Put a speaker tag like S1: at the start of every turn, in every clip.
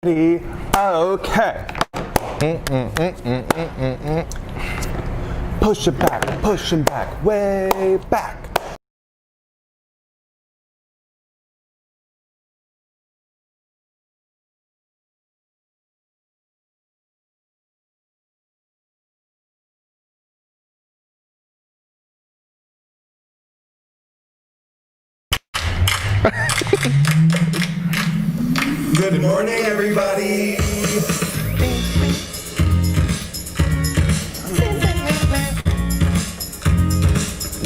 S1: Okay. Push it back, way back.
S2: Good morning, everybody.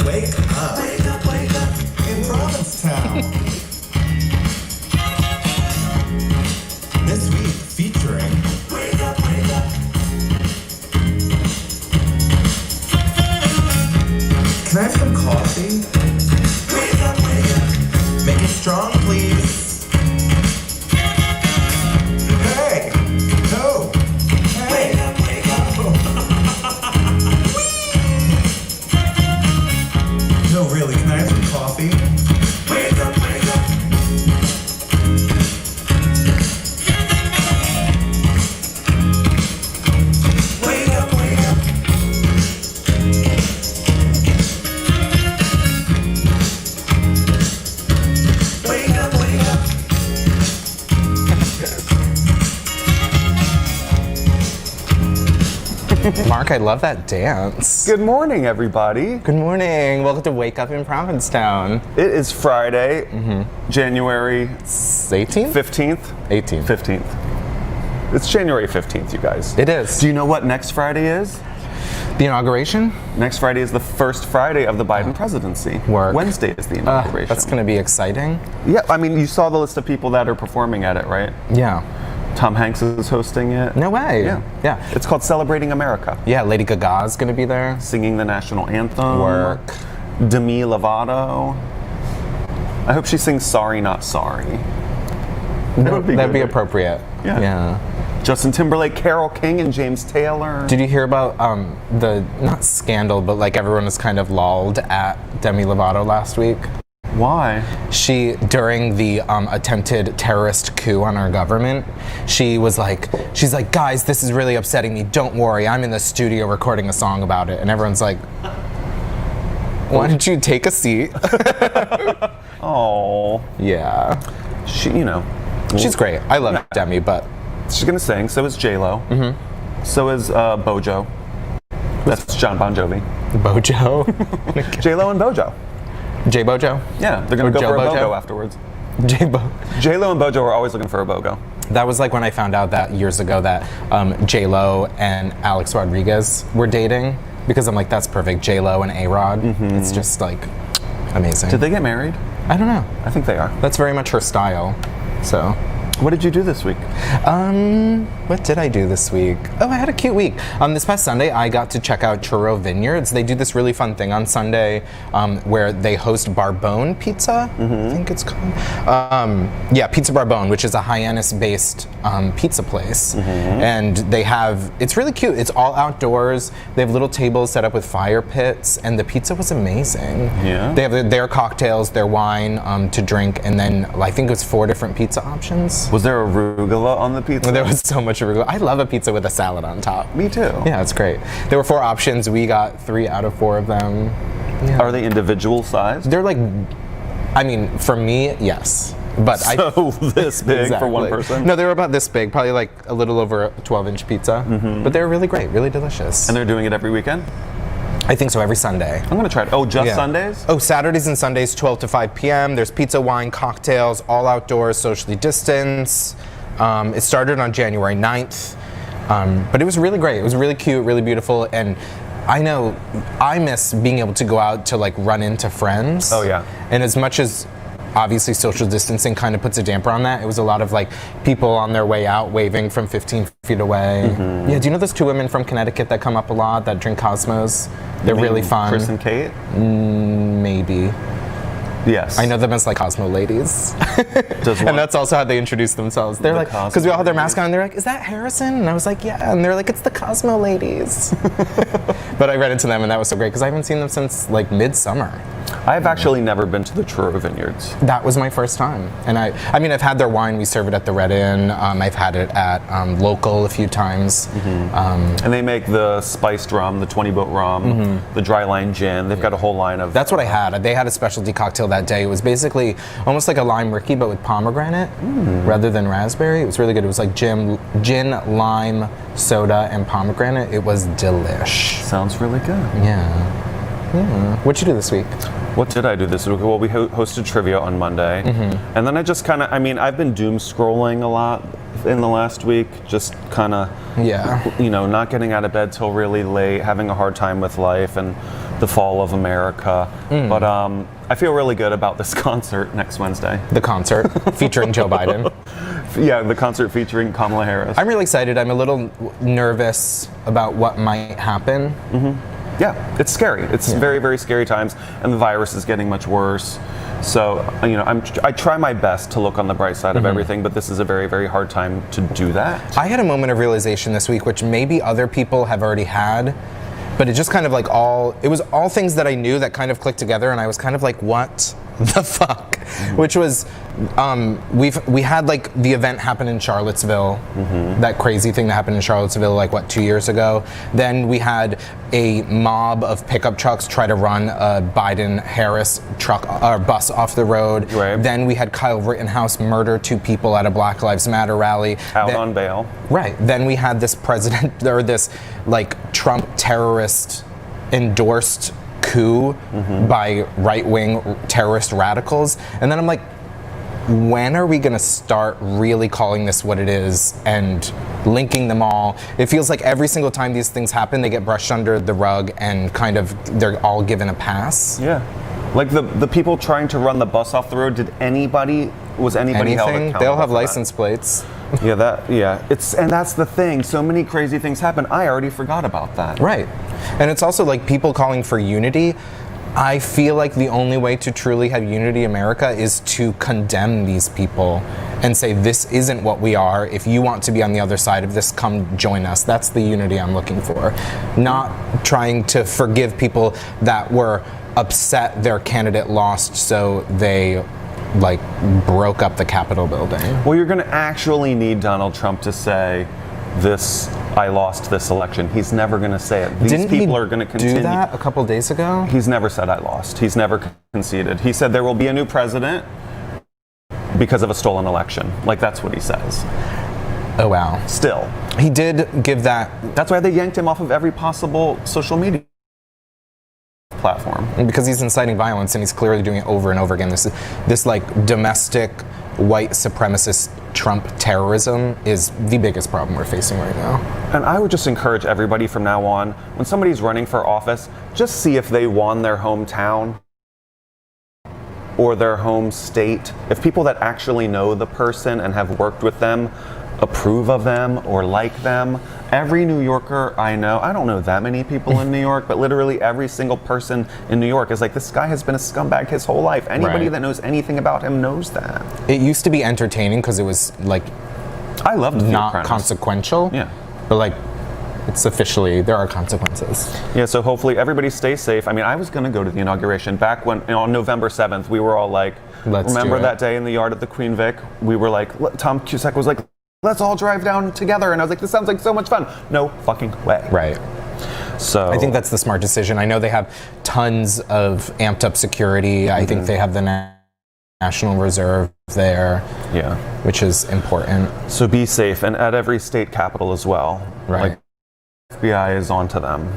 S2: Wake up. Wake up, wake up. In Provincetown. This week featuring Wake up, wake up. Can I have some coffee? Wake up, wake up. Make it strong, please. Hey! No! Hey! Wake up, wake up! No, really, can I have some coffee? Wake up, wake up! Wake up, wake up! Wake up, wake up!
S3: Mark, I love that dance.
S1: Good morning, everybody.
S3: Good morning. Welcome to Wake Up in Provincetown.
S1: It is Friday, January
S3: 18th?
S1: 15th?
S3: 18th.
S1: 15th. It's January 15th, you guys.
S3: It is.
S1: Do you know what next Friday is?
S3: The inauguration?
S1: Next Friday is the first Friday of the Biden presidency.
S3: Work.
S1: Wednesday is the inauguration.
S3: That's going to be exciting.
S1: Yeah, I mean, you saw the list of people that are performing at it, right?
S3: Yeah.
S1: Tom Hanks is hosting it.
S3: No way.
S1: Yeah.
S3: Yeah.
S1: It's called Celebrating America.
S3: Yeah, Lady Gaga's going to be there.
S1: Singing the national anthem.
S3: Work.
S1: Demi Lovato. I hope she sings Sorry Not Sorry.
S3: No, that'd
S1: good.
S3: be appropriate.
S1: Yeah. Justin Timberlake, Carole King, and James Taylor.
S3: Did you hear about the, not scandal, but like everyone was kind of lulled at Demi Lovato last week?
S1: Why?
S3: She, during the attempted terrorist coup on our government, she's like, guys, this is really upsetting me. Don't worry, I'm in the studio recording a song about it. And everyone's like, why don't you take a seat?
S1: Oh.
S3: Yeah.
S1: She, you know.
S3: She's great. I love Demi, but.
S1: She's gonna sing, so is J-Lo. Mm-hmm. So is Bojo. That's John Bon Jovi.
S3: Bojo?
S1: J-Lo and Bojo.
S3: J Bojo?
S1: Yeah, they're gonna go
S3: Joe
S1: for a
S3: Bojo?
S1: BOGO afterwards.
S3: J-Bo.
S1: J-Lo and Bojo are always looking for a BOGO.
S3: That was like when I found out that years ago that J-Lo and Alex Rodriguez were dating, because I'm like, that's perfect. J-Lo and A-Rod. It's just like amazing.
S1: Did they get married?
S3: I don't know.
S1: I think they are.
S3: That's very much her style. So.
S1: What did you do this week?
S3: What did I do this week? Oh, I had a cute week. This past Sunday, I got to check out Churro Vineyards. They do this really fun thing on Sunday where they host Barbone Pizza, I think it's called. Yeah, Pizza Barbone, which is a Hyannis-based pizza place. And they have, it's really cute. It's all outdoors. They have little tables set up with fire pits, and the pizza was amazing.
S1: Yeah.
S3: They have their cocktails, their wine to drink, and then I think it was 4 different pizza options.
S1: Was there arugula on the pizza?
S3: There was so much arugula. I love a pizza with a salad on top.
S1: Me too.
S3: Yeah, it's great. There were 4 options. We got 3 out of 4 of them. Yeah.
S1: Are they individual sized?
S3: They're like, I mean, for me, yes. But
S1: so this big for one person?
S3: No, they were about this big, probably like a little over a 12-inch pizza. But they were really great, really delicious.
S1: And they're doing it every weekend?
S3: I think so, every Sunday.
S1: I'm gonna try it. Oh, just Sundays?
S3: Oh, Saturdays and Sundays, 12 to 5 p.m. There's pizza, wine, cocktails, all outdoors, socially distanced. It started on January 9th, but it was really great. It was really cute, really beautiful, and I know I miss being able to go out to like run into friends.
S1: Oh yeah.
S3: And as much as obviously social distancing kind of puts a damper on that, it was a lot of like people on their way out waving from 15 feet away. Yeah, do you know those 2 women from Connecticut that come up a lot that drink Cosmos? They're really fun.
S1: Chris and Kate?
S3: Maybe.
S1: Yes.
S3: I know them as like Cosmo ladies. And that's also how they introduce themselves. They're like, because we all have their mask on, and they're like, is that Harrison? And I was like, yeah. And they're like, it's the Cosmo ladies. But I ran into them, and that was so great, because I haven't seen them since like midsummer.
S1: I've actually never been to the Truro Vineyards.
S3: That was my first time, and I mean, I've had their wine. We serve it at the Red Inn. I've had it at Local a few times.
S1: And they make the spiced rum, the 20-boat rum, the dry line gin. They've got a whole line of...
S3: That's what I had. They had a specialty cocktail that day. It was basically almost like a lime Ricky, but with pomegranate rather than raspberry. It was really good. It was like gin, lime, soda, and pomegranate. It was delish.
S1: Sounds really good.
S3: Yeah. What'd you do this week?
S1: What did I do this week? Well, we hosted trivia on Monday. And then I just kind of, I mean, I've been doom scrolling a lot in the last week. Just kind of, you know, not getting out of bed till really late, having a hard time with life and the fall of America. But I feel really good about this concert next Wednesday.
S3: The concert featuring Joe Biden.
S1: Yeah, the concert featuring Kamala Harris.
S3: I'm really excited. I'm a little nervous about what might happen.
S1: Yeah, it's scary. It's very, very scary times, and the virus is getting much worse. So, you know, I try my best to look on the bright side of everything, but this is a very, very hard time to do that.
S3: I had a moment of realization this week, which maybe other people have already had, but it just kind of like it was all things that I knew that kind of clicked together, and I was kind of like, what the fuck? Which was, we had like the event happen in Charlottesville, that crazy thing that happened in Charlottesville like 2 years ago. Then we had a mob of pickup trucks try to run a Biden-Harris truck or bus off the road.
S1: Right.
S3: Then we had Kyle Rittenhouse murder 2 people at a Black Lives Matter rally.
S1: Out on bail.
S3: Right. Then we had this president, or this like Trump terrorist endorsed coup by right-wing terrorist radicals. And then I'm like, when are we going to start really calling this what it is and linking them all? It feels like every single time these things happen, they get brushed under the rug and kind of they're all given a pass.
S1: Yeah. Like the people trying to run the bus off the road, was anybody held accountable?
S3: They'll have license plates.
S1: And that's the thing. So many crazy things happen. I already forgot about that.
S3: Right. And it's also like people calling for unity. I feel like the only way to truly have unity in America is to condemn these people and say, this isn't what we are. If you want to be on the other side of this, come join us. That's the unity I'm looking for. Not trying to forgive people that were upset their candidate lost, so they like broke up the Capitol building.
S1: Well, you're going to actually need Donald Trump to say, I lost this election. He's never going to say it. These people are going to continue.
S3: Do that a couple days ago?
S1: He's never said I lost. He's never conceded. He said there will be a new president because of a stolen election. Like, that's what he says.
S3: Oh, wow.
S1: Still.
S3: He did give that.
S1: That's why they yanked him off of every possible social media platform.
S3: Because he's inciting violence, and he's clearly doing it over and over again. This like domestic white supremacist Trump terrorism is the biggest problem we're facing right now.
S1: And I would just encourage everybody from now on, when somebody's running for office, just see if they won their hometown or their home state. If people that actually know the person and have worked with them approve of them or like them. Every New Yorker I know, I don't know that many people in New York, but literally every single person in New York is like, this guy has been a scumbag his whole life. Anybody that knows anything about him knows that. It
S3: used to be entertaining because it was like,
S1: I loved
S3: not consequential.
S1: Yeah.
S3: But like, it's officially, there are consequences.
S1: Yeah, so hopefully everybody stays safe. I mean, I was going to go to the inauguration back when, on November 7th, we were all like, remember that day in the yard at the Queen Vic? We were like, Tom Cusack was like, let's all drive down together. And I was like, this sounds like so much fun. No fucking way.
S3: Right.
S1: So
S3: I think that's the smart decision. I know they have tons of amped up security. I think they have the National Reserve there.
S1: Yeah.
S3: Which is important.
S1: So be safe, and at every state capital as well.
S3: Right.
S1: Like, FBI is on to them.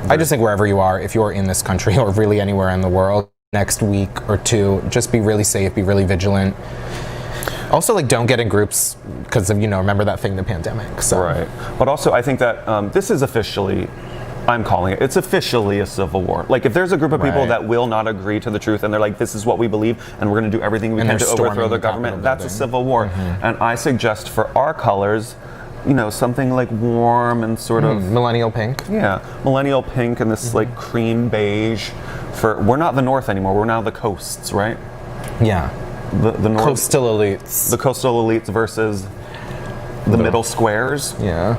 S3: I just think wherever you are, if you're in this country or really anywhere in the world, next week or two, just be really safe, be really vigilant. Also, like, don't get in groups because of, remember that thing, the pandemic. So.
S1: Right. But also, I think that this is officially, I'm calling it, it's officially a civil war. Like, if there's a group of people that will not agree to the truth and they're like, this is what we believe and we're going to do everything we can to overthrow the government, that's a civil war. And I suggest for our colors, something like warm and sort of
S3: millennial pink.
S1: Yeah, millennial pink and this like cream beige. We're not the North anymore. We're now the coasts, right?
S3: Yeah.
S1: The North,
S3: coastal elites.
S1: The coastal elites versus the middle squares.
S3: Yeah.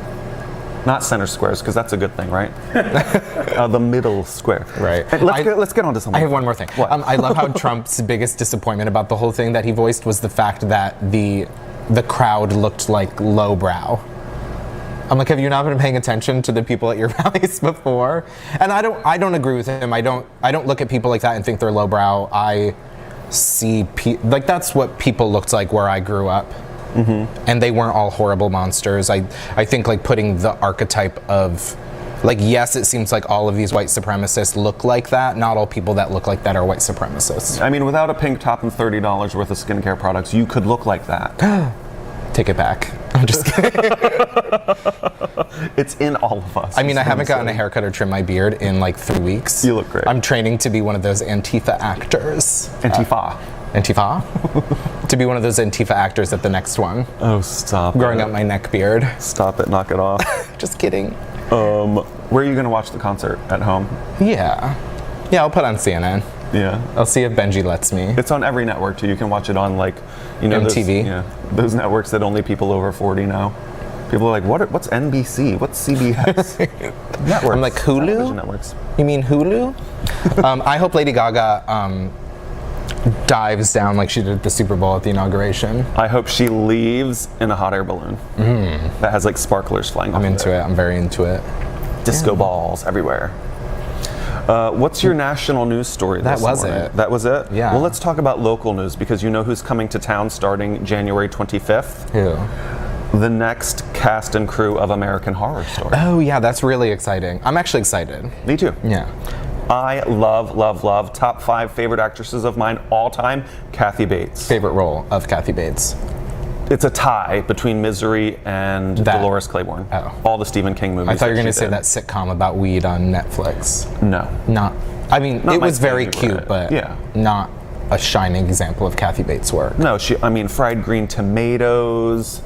S1: Not center squares, because that's a good thing, right? The middle square.
S3: Right.
S1: And let's get on to something.
S3: I have one more thing.
S1: What?
S3: I love how Trump's biggest disappointment about the whole thing that he voiced was the fact that the crowd looked like lowbrow. I'm like, have you not been paying attention to the people at your rallies before? And I don't agree with him. I don't look at people like that and think they're lowbrow. I see like that's what people looked like where I grew up. Mm-hmm. And they weren't all horrible monsters. I think like putting the archetype of, like, yes, it seems like all of these white supremacists look like that. Not all people that look like that are white supremacists.
S1: I mean, without a pink top and $30 worth of skincare products, you could look like that.
S3: Take it back. I'm just kidding.
S1: It's in all of us.
S3: I mean, I haven't gotten a haircut or trimmed my beard in like 3 weeks.
S1: You look great.
S3: I'm training to be one of those Antifa actors.
S1: Antifa.
S3: Antifa? To be one of those Antifa actors at the next one.
S1: Oh, stop
S3: Growing
S1: it.
S3: out my neck beard.
S1: Stop it, knock it off.
S3: Just kidding.
S1: Where are you going to watch the concert? At home?
S3: Yeah. Yeah, I'll put on CNN.
S1: Yeah.
S3: I'll see if Benji lets me.
S1: It's on every network, too. You can watch it on, like, you know,
S3: MTV.
S1: those networks that only people over 40 know. People are like, what's NBC? What's CBS? Networks.
S3: I'm like, Hulu?
S1: Television networks.
S3: You mean Hulu? I hope Lady Gaga dives down like she did at the Super Bowl at the inauguration.
S1: I hope she leaves in a hot air balloon that has, like, sparklers flying off
S3: I'm
S1: of
S3: into it. I'm very into it.
S1: Disco balls everywhere. What's your national news story this morning? That was it?
S3: Yeah.
S1: Well, let's talk about local news, because you know who's coming to town starting January 25th?
S3: Who?
S1: The next cast and crew of American Horror Story.
S3: Oh, yeah, that's really exciting. I'm actually excited.
S1: Me too.
S3: Yeah.
S1: I love top 5 favorite actresses of mine all time, Kathy Bates.
S3: Favorite role of Kathy Bates?
S1: It's a tie between Misery and Dolores Claiborne.
S3: Oh.
S1: All the Stephen King movies.
S3: I thought you were going to say
S1: did.
S3: that sitcom about weed on Netflix.
S1: No.
S3: Not. I mean,
S1: Not
S3: it
S1: my
S3: was very
S1: favorite.
S3: cute, but
S1: Yeah.
S3: not a shining example of Kathy Bates' work.
S1: No, fried green tomatoes.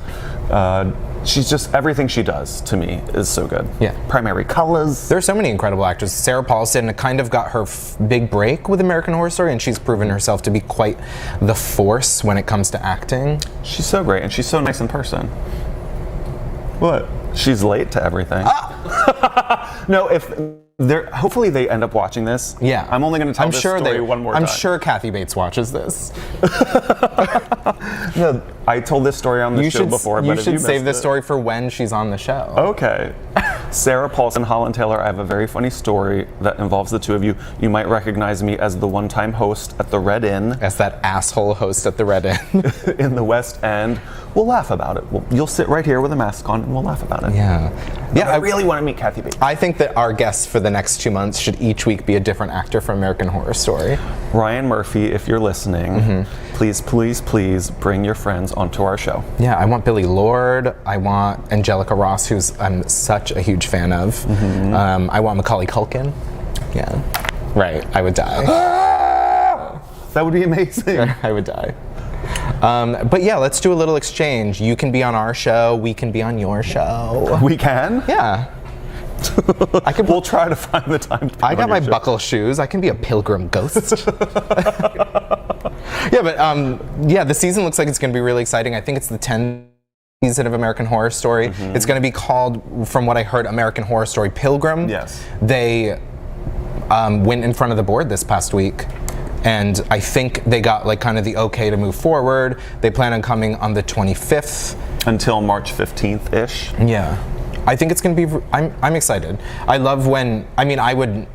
S1: She's just, everything she does to me is so good.
S3: Yeah.
S1: Primary colors.
S3: There are so many incredible actors. Sarah Paulson kind of got her big break with American Horror Story, and she's proven herself to be quite the force when it comes to acting.
S1: She's so great, and she's so nice in person. What? She's late to everything. No, hopefully they end up watching this.
S3: Yeah.
S1: I'm only going to tell this story one more time.
S3: I'm sure Kathy Bates watches this.
S1: No, I told this story on the show before, but
S3: you
S1: if
S3: should
S1: missed
S3: save this
S1: it-
S3: story for when she's on the show.
S1: Okay. Sarah Paulson, Holland Taylor, I have a very funny story that involves the two of you. You might recognize me as the one-time host at the Red Inn.
S3: As that asshole host at the Red Inn.
S1: In the West End. We'll laugh about it. You'll sit right here with a mask on and we'll laugh about it.
S3: Yeah.
S1: Yeah, I really want to meet Kathy Bates.
S3: I think that our guests for the next 2 months should each week be a different actor from American Horror Story.
S1: Ryan Murphy, if you're listening, please bring your friends onto our show.
S3: Yeah, I want Billy Lord. I want Angelica Ross, who's I'm such a huge fan of. I want Macaulay Culkin. Yeah. Right, I would die.
S1: That would be amazing.
S3: I would die. But yeah, let's do a little exchange. You can be on our show. We can be on your show.
S1: We can?
S3: Yeah.
S1: We'll try to find the time to
S3: I got my buckle shoes. I can be a pilgrim ghost. Yeah, but the season looks like it's going to be really exciting. I think it's the 10th season of American Horror Story. It's going to be called, from what I heard, American Horror Story Pilgrim.
S1: Yes.
S3: They went in front of the board this past week. And I think they got like kind of the okay to move forward. They plan on coming on the 25th.
S1: Until March 15th-ish.
S3: Yeah. I think it's going to be, I'm excited. I love when, I would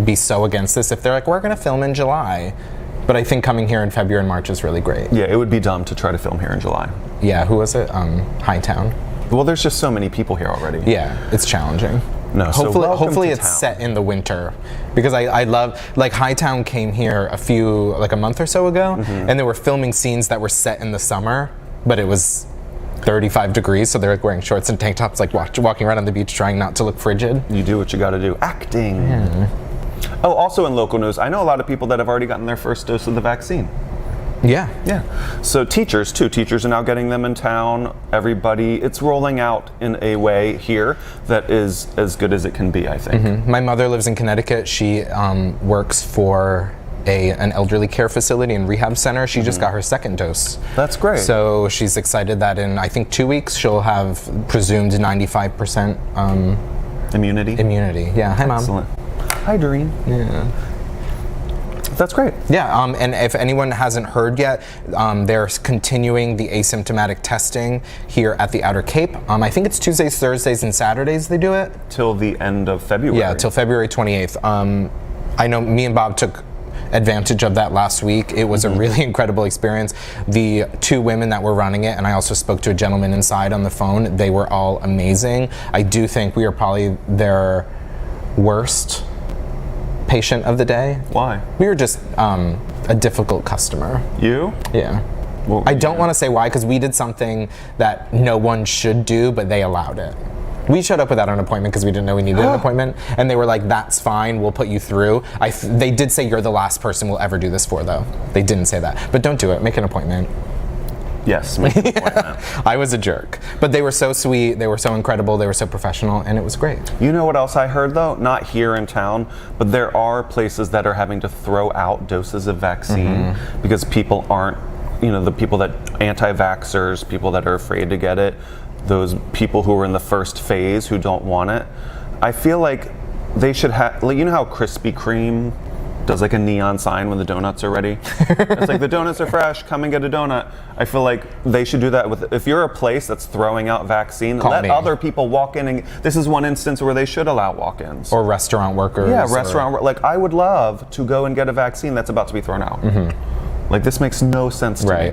S3: be so against this if they're like, we're going to film in July. But I think coming here in February and March is really great.
S1: Yeah, it would be dumb to try to film here in July.
S3: Yeah, who was it? Hightown.
S1: Well, there's just so many people here already.
S3: Yeah, it's challenging.
S1: No, so
S3: hopefully
S1: to
S3: it's
S1: town.
S3: set in the winter, because I love, like, Hightown came here a month or so ago, and they were filming scenes that were set in the summer, but it was 35 degrees, so they're like wearing shorts and tank tops, like walking around on the beach trying not to look frigid.
S1: You do what you got to do. Acting.
S3: Yeah.
S1: Oh, also in local news, I know a lot of people that have already gotten their first dose of the vaccine.
S3: Yeah.
S1: Yeah. So teachers are now getting them in town. Everybody, it's rolling out in a way here that is as good as it can be, I think.
S3: My mother lives in Connecticut. She works for an elderly care facility and rehab center. She just got her second dose.
S1: That's great.
S3: So she's excited that in, I think, 2 weeks, she'll have presumed 95%
S1: immunity.
S3: Yeah. Hi, Mom.
S1: Excellent. Hi, Doreen.
S3: Yeah.
S1: That's great.
S3: Yeah, and if anyone hasn't heard yet, they're continuing the asymptomatic testing here at the Outer Cape. I think it's Tuesdays, Thursdays, and Saturdays they do it.
S1: Till the end of February.
S3: Yeah, till February 28th. I know me and Bob took advantage of that last week. It was a really incredible experience. The 2 women that were running it, and I also spoke to a gentleman inside on the phone, they were all amazing. I do think we are probably their worst patient of the day.
S1: Why?
S3: We were just a difficult customer.
S1: You?
S3: Yeah.
S1: Well,
S3: I don't want to say why, because we did something that no one should do, but they allowed it. We showed up without an appointment because we didn't know we needed an appointment, and they were like, that's fine, we'll put you through. They did say you're the last person we'll ever do this for, though. They didn't say that. But don't do it. Make an appointment.
S1: Yes, make an appointment.
S3: I was a jerk. But they were so sweet, they were so incredible, they were so professional, and it was great.
S1: You know what else I heard, though? Not here in town, but there are places that are having to throw out doses of vaccine because people aren't, the people that, anti-vaxxers, people that are afraid to get it, those people who are in the first phase who don't want it. I feel like they should have, you know how Krispy Kreme does like a neon sign when the donuts are ready? It's like, the donuts are fresh, come and get a donut. I feel like they should do that with, if you're a place that's throwing out vaccine, let other people walk in, and this is one instance where they should allow walk-ins.
S3: Or restaurant workers.
S1: Yeah, like I would love to go and get a vaccine that's about to be thrown out. Like, this makes no sense to me.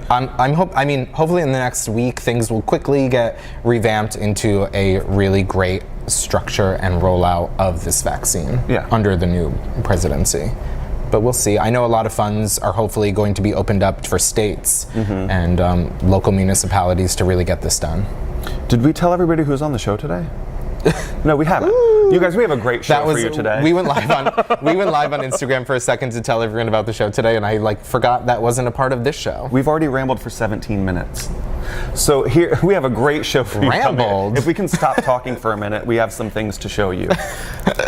S3: Hopefully in the next week things will quickly get revamped into a really great structure and rollout of this vaccine under the new presidency. But we'll see. I know a lot of funds are hopefully going to be opened up for states and local municipalities to really get this done.
S1: Did we tell everybody who's on the show today? No, we haven't. You guys, we have a great show for you today.
S3: We went live on Instagram for a second to tell everyone about the show today, and I forgot that wasn't a part of this show.
S1: We've already rambled for 17 minutes. So here we have a great show for you.
S3: Rambled.
S1: If we can stop talking for a minute, we have some things to show you.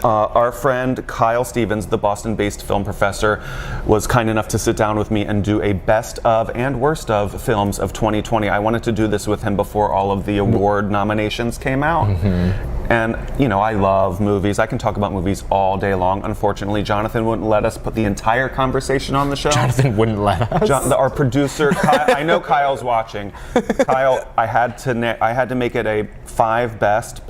S1: Our friend Kyle Stevens, the Boston-based film professor, was kind enough to sit down with me and do a best of and worst of films of 2020. I wanted to do this with him before all of the award nominations came out. And, I love movies. I can talk about movies all day long. Unfortunately, Jonathan wouldn't let us put the entire conversation on the show.
S3: Jonathan wouldn't let us?
S1: Our producer, Kyle, I know Kyle's watching. Kyle, I had to make it a 5 best,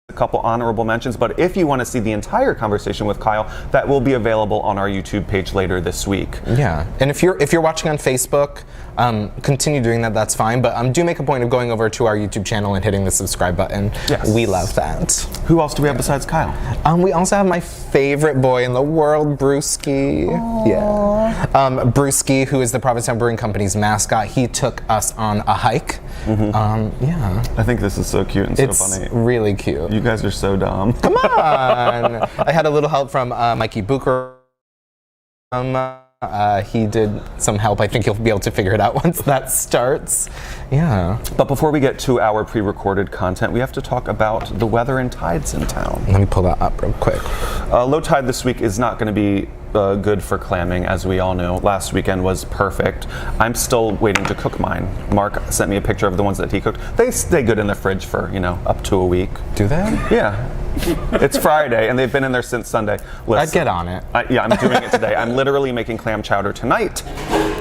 S1: a couple honorable mentions, but if you want to see the entire conversation with Kyle, that will be available on our YouTube page later this week.
S3: Yeah, and if you're watching on Facebook, continue doing that, that's fine, but do make a point of going over to our YouTube channel and hitting the subscribe button. Yes. We love that.
S1: Who else do we have besides Kyle?
S3: We also have my favorite boy in the world, Brewski. Aww. Yeah. Brewski, who is the Provincetown Brewing Company's mascot, he took us on a hike. Yeah.
S1: I think this is so cute and so funny.
S3: It's really cute.
S1: You guys are so dumb.
S3: Come on! I had a little help from Mikey Booker. He did some help. I think he'll be able to figure it out once that starts. Yeah.
S1: But before we get to our pre-recorded content, we have to talk about the weather and tides in town.
S3: Let me pull that up real quick.
S1: Low tide this week is not going to be good for clamming, as we all know. Last weekend was perfect. I'm still waiting to cook mine. Mark sent me a picture of the ones that he cooked. They stay good in the fridge for, up to a week.
S3: Do they?
S1: Yeah. It's Friday, and they've been in there since Sunday. Listen,
S3: I'd get on it.
S1: I'm doing it today. I'm literally making clam chowder tonight.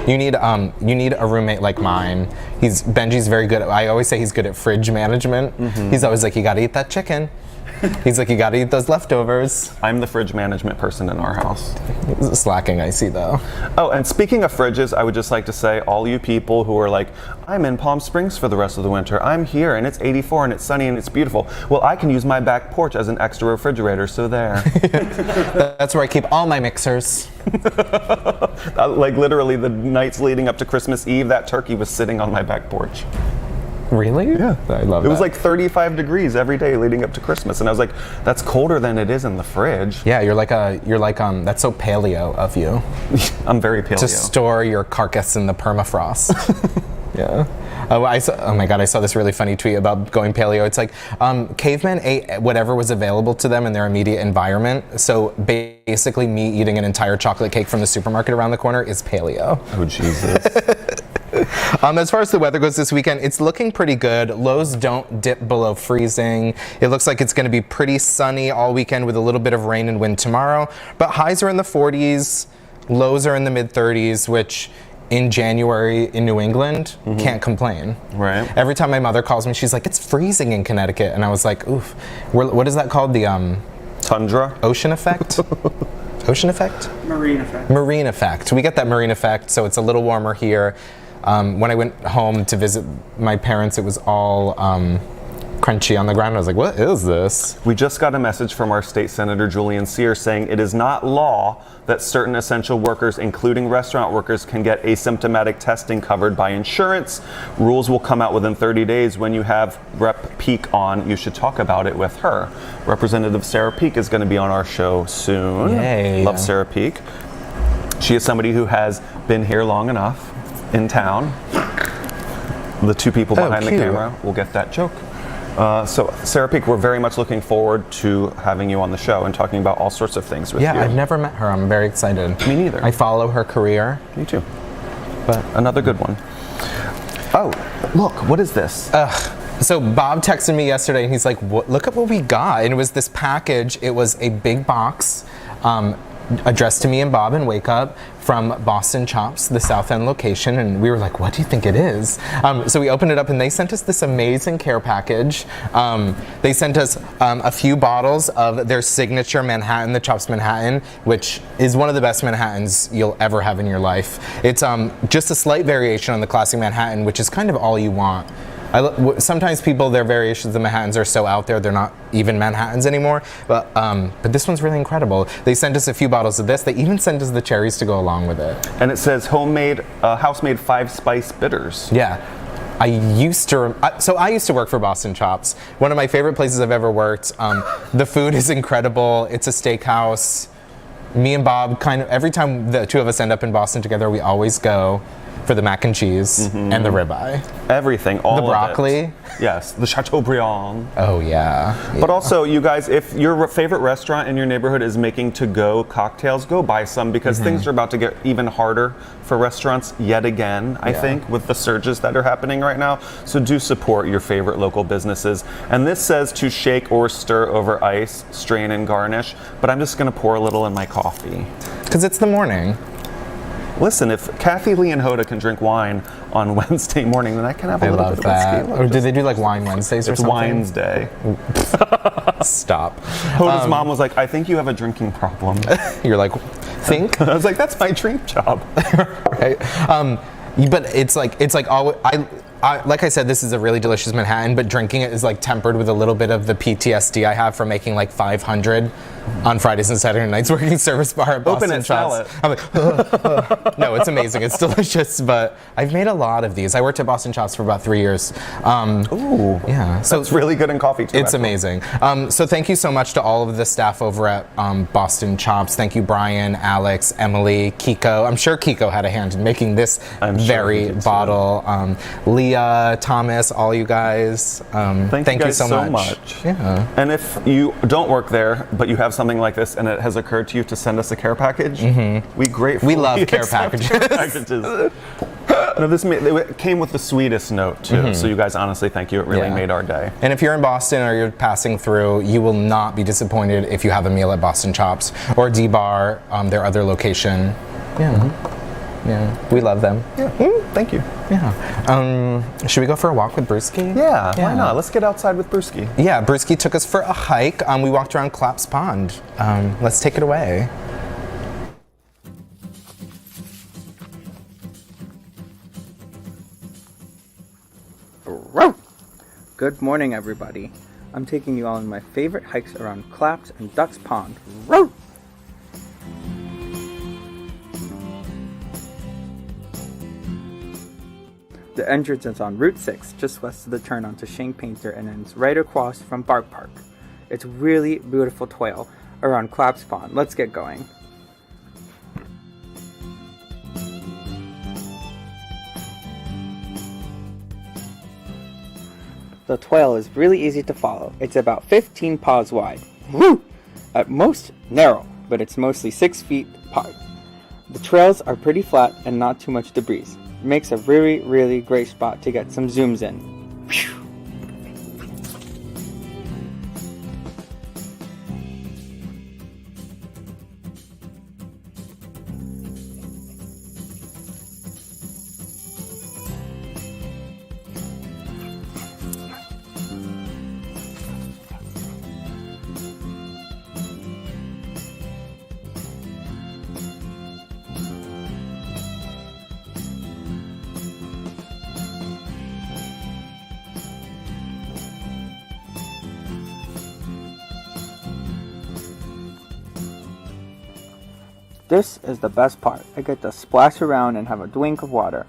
S3: You need a roommate like mine. Benji's very good. I always say he's good at fridge management. He's always like, you gotta eat that chicken. He's like, you gotta eat those leftovers.
S1: I'm the fridge management person in our house.
S3: Slacking, I see, though.
S1: Oh, and speaking of fridges, I would just like to say, all you people who are like, I'm in Palm Springs for the rest of the winter. I'm here, and it's 84, and it's sunny, and it's beautiful. Well, I can use my back porch as an extra refrigerator, so there.
S3: That's where I keep all my mixers.
S1: Like, literally, the nights leading up to Christmas Eve, that turkey was sitting on my back porch.
S3: Really?
S1: Yeah.
S3: I love it.
S1: It was like 35 degrees every day leading up to Christmas, and I was like, that's colder than it is in the fridge.
S3: Yeah, you're like that's so paleo of you.
S1: I'm very paleo.
S3: To store your carcass in the permafrost. Yeah. Oh, oh my God, I saw this really funny tweet about going paleo. It's like, cavemen ate whatever was available to them in their immediate environment. So basically me eating an entire chocolate cake from the supermarket around the corner is paleo.
S1: Oh, Jesus.
S3: As far as the weather goes this weekend, it's looking pretty good. Lows don't dip below freezing. It looks like it's going to be pretty sunny all weekend with a little bit of rain and wind tomorrow. But highs are in the 40s, lows are in the mid 30s, which in January in New England, can't complain.
S1: Right.
S3: Every time my mother calls me, she's like, it's freezing in Connecticut. And I was like, oof. What is that called? The
S1: Tundra?
S3: ocean effect? Ocean effect?
S4: Marine effect.
S3: Marine effect. We get that marine effect, so it's a little warmer here. When I went home to visit my parents, it was all crunchy on the ground. I was like, what is this?
S1: We just got a message from our state senator, Julian Sear, saying it is not law that certain essential workers, including restaurant workers, can get asymptomatic testing covered by insurance. Rules will come out within 30 days. When you have Rep. Peake on, you should talk about it with her. Representative Sarah Peake is going to be on our show soon.
S3: Yay.
S1: Love Sarah Peake. She is somebody who has been here long enough in town. The two people behind the
S3: cute.
S1: camera will get that joke. So Sarah Peake, we're very much looking forward to having you on the show and talking about all sorts of things with you.
S3: Yeah, I've never met her. I'm very excited.
S1: Me neither.
S3: I follow her career.
S1: Me too. But another good one. Oh, look, what is this?
S3: So Bob texted me yesterday and he's like, look at what we got. And it was this package. It was a big box addressed to me and Bob and Wake Up from Boston Chops, the South End location. And we were like, what do you think it is? So we opened it up and they sent us this amazing care package. They sent us a few bottles of their signature Manhattan, the Chops Manhattan, which is one of the best Manhattans you'll ever have in your life. It's just a slight variation on the classic Manhattan, which is kind of all you want. Sometimes people, their variations of Manhattans are so out there, they're not even Manhattans anymore. But this one's really incredible. They sent us a few bottles of this. They even sent us the cherries to go along with it.
S1: And it says homemade, house-made 5-spice bitters.
S3: Yeah. I used to work for Boston Chops. One of my favorite places I've ever worked. The food is incredible. It's a steakhouse. Me and Bob every time the two of us end up in Boston together, we always go for the mac and cheese and the ribeye.
S1: Everything, all
S3: The
S1: of
S3: broccoli.
S1: it. Yes, the Chateaubriand.
S3: Oh yeah.
S1: But also, you guys, if your favorite restaurant in your neighborhood is making to-go cocktails, go buy some because things are about to get even harder for restaurants yet again, I think, with the surges that are happening right now. So do support your favorite local businesses. And this says to shake or stir over ice, strain and garnish, but I'm just gonna pour a little in my coffee.
S3: Because it's the morning.
S1: Listen, if Kathy Lee and Hoda can drink wine on Wednesday morning, then I can have a
S3: I
S1: little
S3: love
S1: bit
S3: that.
S1: of whiskey.
S3: Or do they do like Wine Wednesdays or
S1: It's
S3: something?
S1: Wine's Day.
S3: Stop.
S1: Hoda's mom was like, I think you have a drinking problem.
S3: You're like, think?
S1: I was like, that's my dream job.
S3: Right. But it's like always, like I said, this is a really delicious Manhattan, but drinking it is like tempered with a little bit of the PTSD I have from making like 500 on Fridays and Saturday nights working service bar at Boston
S1: Open it,
S3: Chops.
S1: smell
S3: I'm like, no, it's amazing. It's delicious, but I've made a lot of these. I worked at Boston Chops for about 3 years.
S1: Ooh.
S3: Yeah. So
S1: It's really good in coffee too.
S3: it's amazing. So thank you so much to all of the staff over at Boston Chops. Thank you, Brian, Alex, Emily, Kiko. I'm sure Kiko had a hand in making this
S1: I'm sure
S3: very
S1: he did,
S3: bottle. Leah, Thomas, all you guys.
S1: Thank you guys so much.
S3: Yeah.
S1: And if you don't work there, but you have something like this and it has occurred to you to send us a care package, we gratefully
S3: We love care
S1: accept
S3: packages.
S1: care packages. No, it came with the sweetest note too. So you guys, honestly, thank you. It really
S3: Yeah.
S1: made our day.
S3: And if you're in Boston or you're passing through, you will not be disappointed if you have a meal at Boston Chops or D-Bar, their other location. Yeah. Yeah. We love them.
S1: Yeah. Thank you.
S3: Yeah. Should we go for a walk with Brewski?
S1: Yeah, why not? Let's get outside with Brewski.
S3: Yeah, Brewski took us for a hike. We walked around Claps Pond. Let's take it away.
S4: Good morning, everybody. I'm taking you on my favorite hikes around Claps and Ducks Pond. Row! The entrance is on Route 6, just west of the turn onto Shane Painter, and ends right across from Bark Park. It's really beautiful trail around Claps Pond. Let's get going. The trail is really easy to follow. It's about 15 paws wide. Woo! At most, narrow, but it's mostly 6 feet apart. The trails are pretty flat and not too much debris. It makes a really, really great spot to get some zooms in. Phew. This is the best part. I get to splash around and have a drink of water.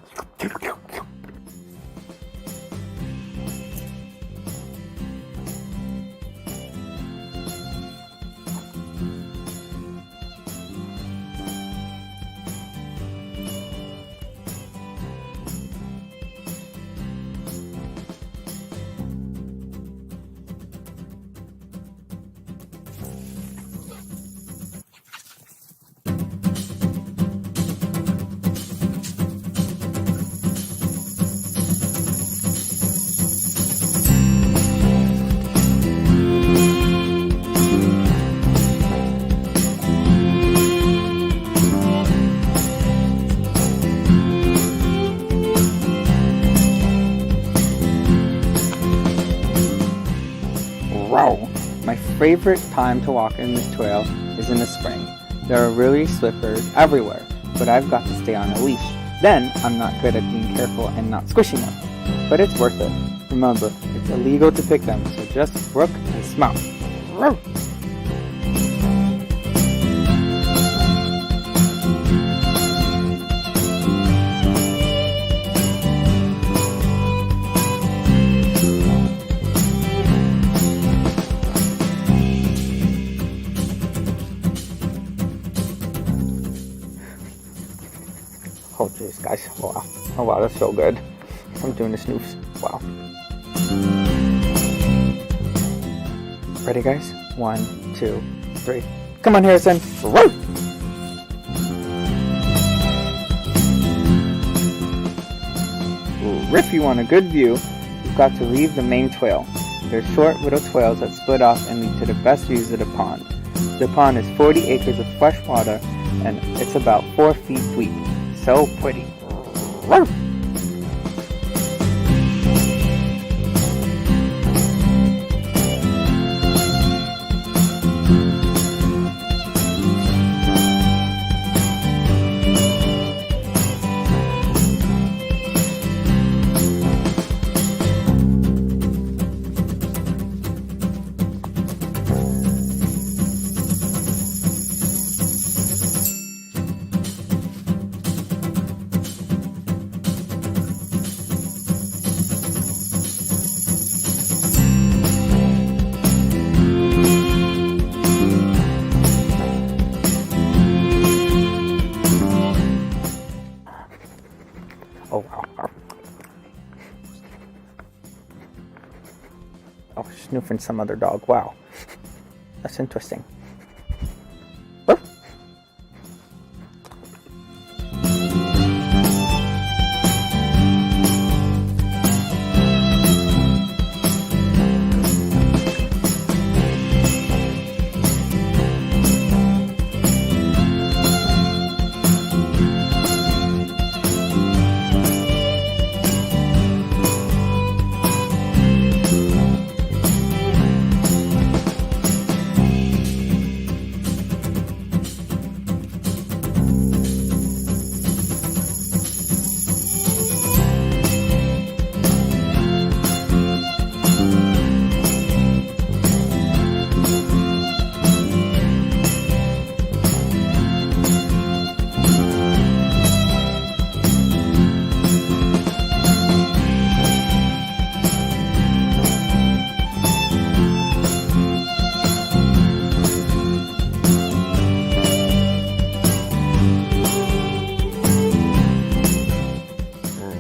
S4: Wow! My favorite time to walk in this trail is in the spring. There are really slippers everywhere, but I've got to stay on a leash. Then I'm not good at being careful and not squishing them. But it's worth it. Remember, it's illegal to pick them, so just look and smell. Row. Oh jeez, guys, wow. Oh wow, that's so good. I'm doing the snoofs. Wow. Ready, guys? 1, 2, 3. Come on, Harrison. Woo! If you want a good view, you've got to leave the main trail. They're short little trails that split off and lead to the best views of the pond. The pond is 40 acres of fresh water and it's about 4 feet deep. So pretty. Woo! Oh, wow. Oh, snoofing some other dog. Wow. That's interesting. Woo.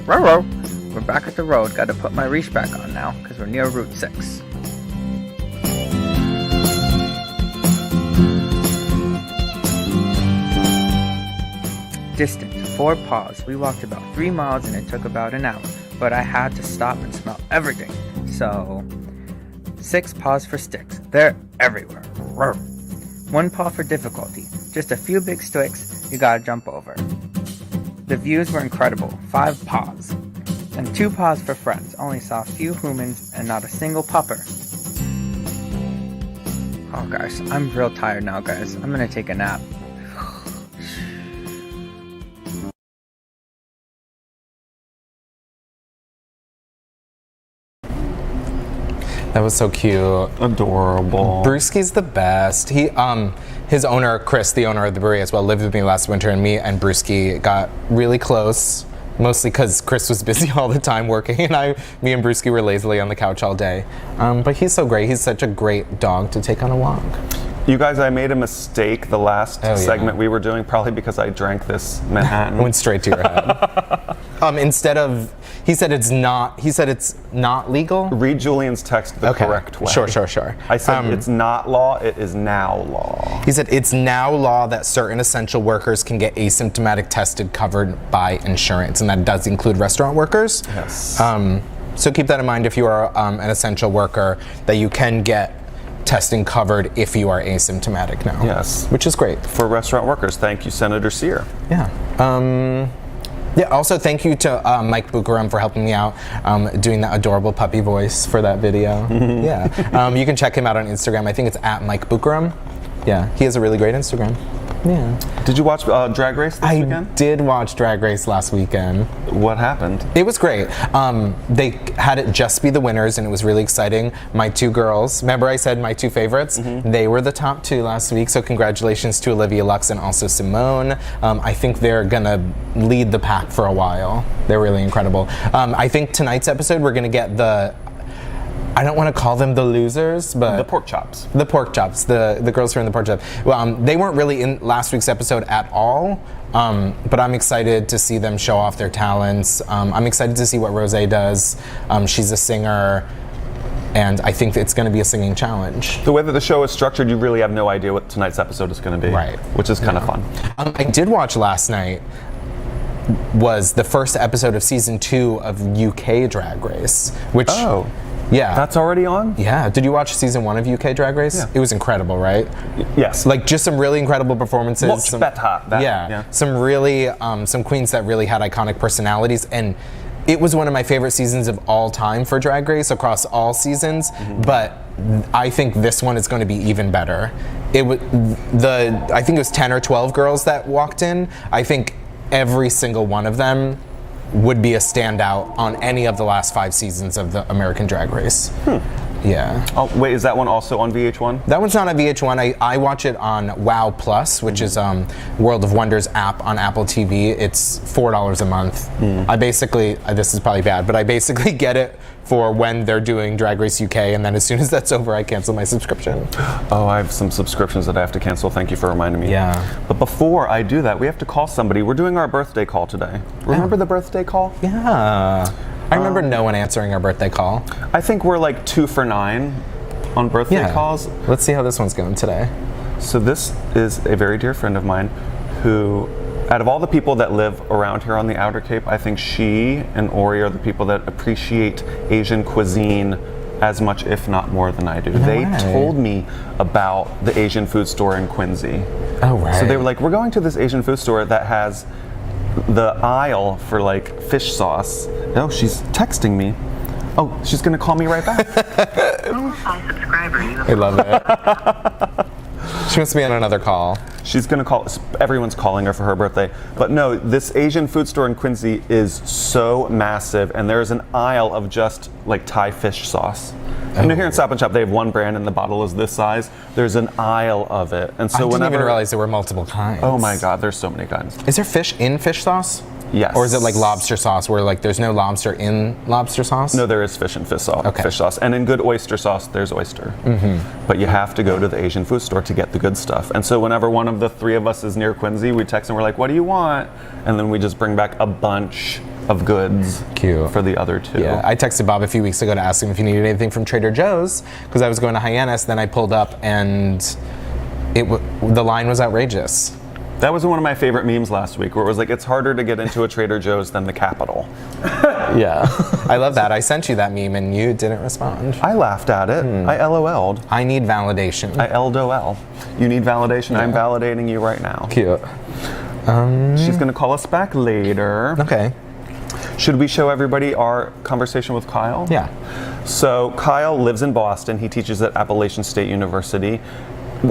S4: Row. we're back at the road. Gotta put my reach back on now, because we're near Route 6. Distance, 4 paws. We walked about 3 miles and it took about an hour, but I had to stop and smell everything. So, 6 paws for sticks. They're everywhere. 1 paw for difficulty. Just a few big sticks you gotta jump over. The views were incredible. 5 paws. And 2 paws for friends. Only saw a few humans and not a single pupper. Oh guys, I'm real tired now, guys. I'm gonna take a nap.
S3: That was so cute.
S1: Adorable.
S3: Brewski's the best. His owner, Chris, the owner of the brewery as well, lived with me last winter, and me and Brewski got really close, mostly because Chris was busy all the time working, and me and Brewski were lazily on the couch all day. But he's so great. He's such a great dog to take on a walk.
S1: You guys, I made a mistake the last segment we were doing, probably because I drank this Manhattan.
S3: Went straight to your head. Instead of, he said it's not legal.
S1: Read Julian's text the correct way.
S3: Sure.
S1: I said it's not law, it is now law.
S3: He said it's now law that certain essential workers can get asymptomatic tested covered by insurance, and that does include restaurant workers.
S1: Yes.
S3: So keep that in mind if you are an essential worker, that you can get testing covered if you are asymptomatic now.
S1: Yes.
S3: Which is great.
S1: For restaurant workers, thank you, Senator Sear.
S3: Yeah. Also thank you to Mike Bukaram for helping me out doing that adorable puppy voice for that video. Yeah. You can check him out on Instagram. I think it's at Mike Bukaram. Yeah, he has a really great Instagram. Yeah.
S1: Did you watch Drag Race this weekend?
S3: I did watch Drag Race last weekend.
S1: What happened?
S3: It was great. They had it just be the winners, and it was really exciting. My 2 girls, remember I said my 2 favorites? They were the top 2 last week, so congratulations to Olivia Lux and also Simone. I think they're gonna lead the pack for a while. They're really incredible. I think tonight's episode we're gonna get I don't want to call them the losers, but
S1: the pork chops.
S3: The pork chops, the girls who are in the pork chops. Well, they weren't really in last week's episode at all, but I'm excited to see them show off their talents. I'm excited to see what Rosé does. She's a singer, and I think it's going to be a singing challenge.
S1: The way that the show is structured, you really have no idea what tonight's episode is going to be.
S3: Right.
S1: Which is kind of fun.
S3: I did watch last night was the first episode of season 2 of UK Drag Race, which...
S1: Oh.
S3: Yeah.
S1: That's already on?
S3: Yeah. Did you watch season 1 of UK Drag Race?
S1: Yeah.
S3: It was incredible, right?
S1: Yes.
S3: Like just some really incredible performances.
S1: Much better.
S3: Yeah. Some really, some queens that really had iconic personalities, and it was one of my favorite seasons of all time for Drag Race across all seasons. But I think this one is going to be even better. I think it was 10 or 12 girls that walked in. I think every single one of them would be a standout on any of the last 5 seasons of the American Drag Race. Yeah.
S1: Oh, wait, is that one also on VH1?
S3: That one's not on VH1. I watch it on WOW Plus, which is World of Wonders app on Apple TV. It's $4 a month. I basically, this is probably bad, but I basically get it for when they're doing Drag Race UK, and then as soon as that's over, I cancel my subscription.
S1: Oh, I have some subscriptions that I have to cancel. Thank you for reminding me.
S3: Yeah.
S1: But before I do that, we have to call somebody. We're doing our birthday call today. Remember the birthday call?
S3: Yeah. I remember no one answering our birthday call.
S1: I think we're like 2 for 9 on birthday calls.
S3: Let's see how this one's going today.
S1: So this is a very dear friend of mine who, out of all the people that live around here on the Outer Cape, I think she and Ori are the people that appreciate Asian cuisine as much, if not more, than I do. They told me about the Asian food store in Quincy.
S3: Oh, right.
S1: So they were like, we're going to this Asian food store that has the aisle for like fish sauce. Oh, she's texting me. Oh, she's gonna call me right back.
S3: I love it. She wants to be on another call.
S1: She's gonna call, everyone's calling her for her birthday. But no, this Asian food store in Quincy is so massive, and there's an aisle of just like Thai fish sauce. You know, here in Stop and Shop, they have one brand and the bottle is this size. There's an aisle of it. And so
S3: I didn't even realize there were multiple kinds.
S1: Oh my God, there's so many kinds.
S3: Is there fish in fish sauce?
S1: Yes.
S3: Or is it like lobster sauce where like there's no lobster in lobster sauce?
S1: No, there is fish and fish sauce.
S3: Okay.
S1: Fish sauce. And in good oyster sauce, there's oyster. But you have to go to the Asian food store to get the good stuff. And so whenever one of the 3 of us is near Quincy, we text and we're like, what do you want? And then we just bring back a bunch of goods
S3: Cute.
S1: for the other two.
S3: Yeah, I texted Bob a few weeks ago to ask him if he needed anything from Trader Joe's because I was going to Hyannis. Then I pulled up and the line was outrageous.
S1: That was one of my favorite memes last week, where it was like, it's harder to get into a Trader Joe's than the Capitol.
S3: Yeah, I love that. I sent you that meme and you didn't respond.
S1: I laughed at it. I LOL'd.
S3: I need validation.
S1: I LDOL. You need validation. I'm validating you right now.
S3: Cute.
S1: She's going to call us back later.
S3: Okay.
S1: Should we show everybody our conversation with Kyle?
S3: Yeah.
S1: So Kyle lives in Boston. He teaches at Appalachian State University.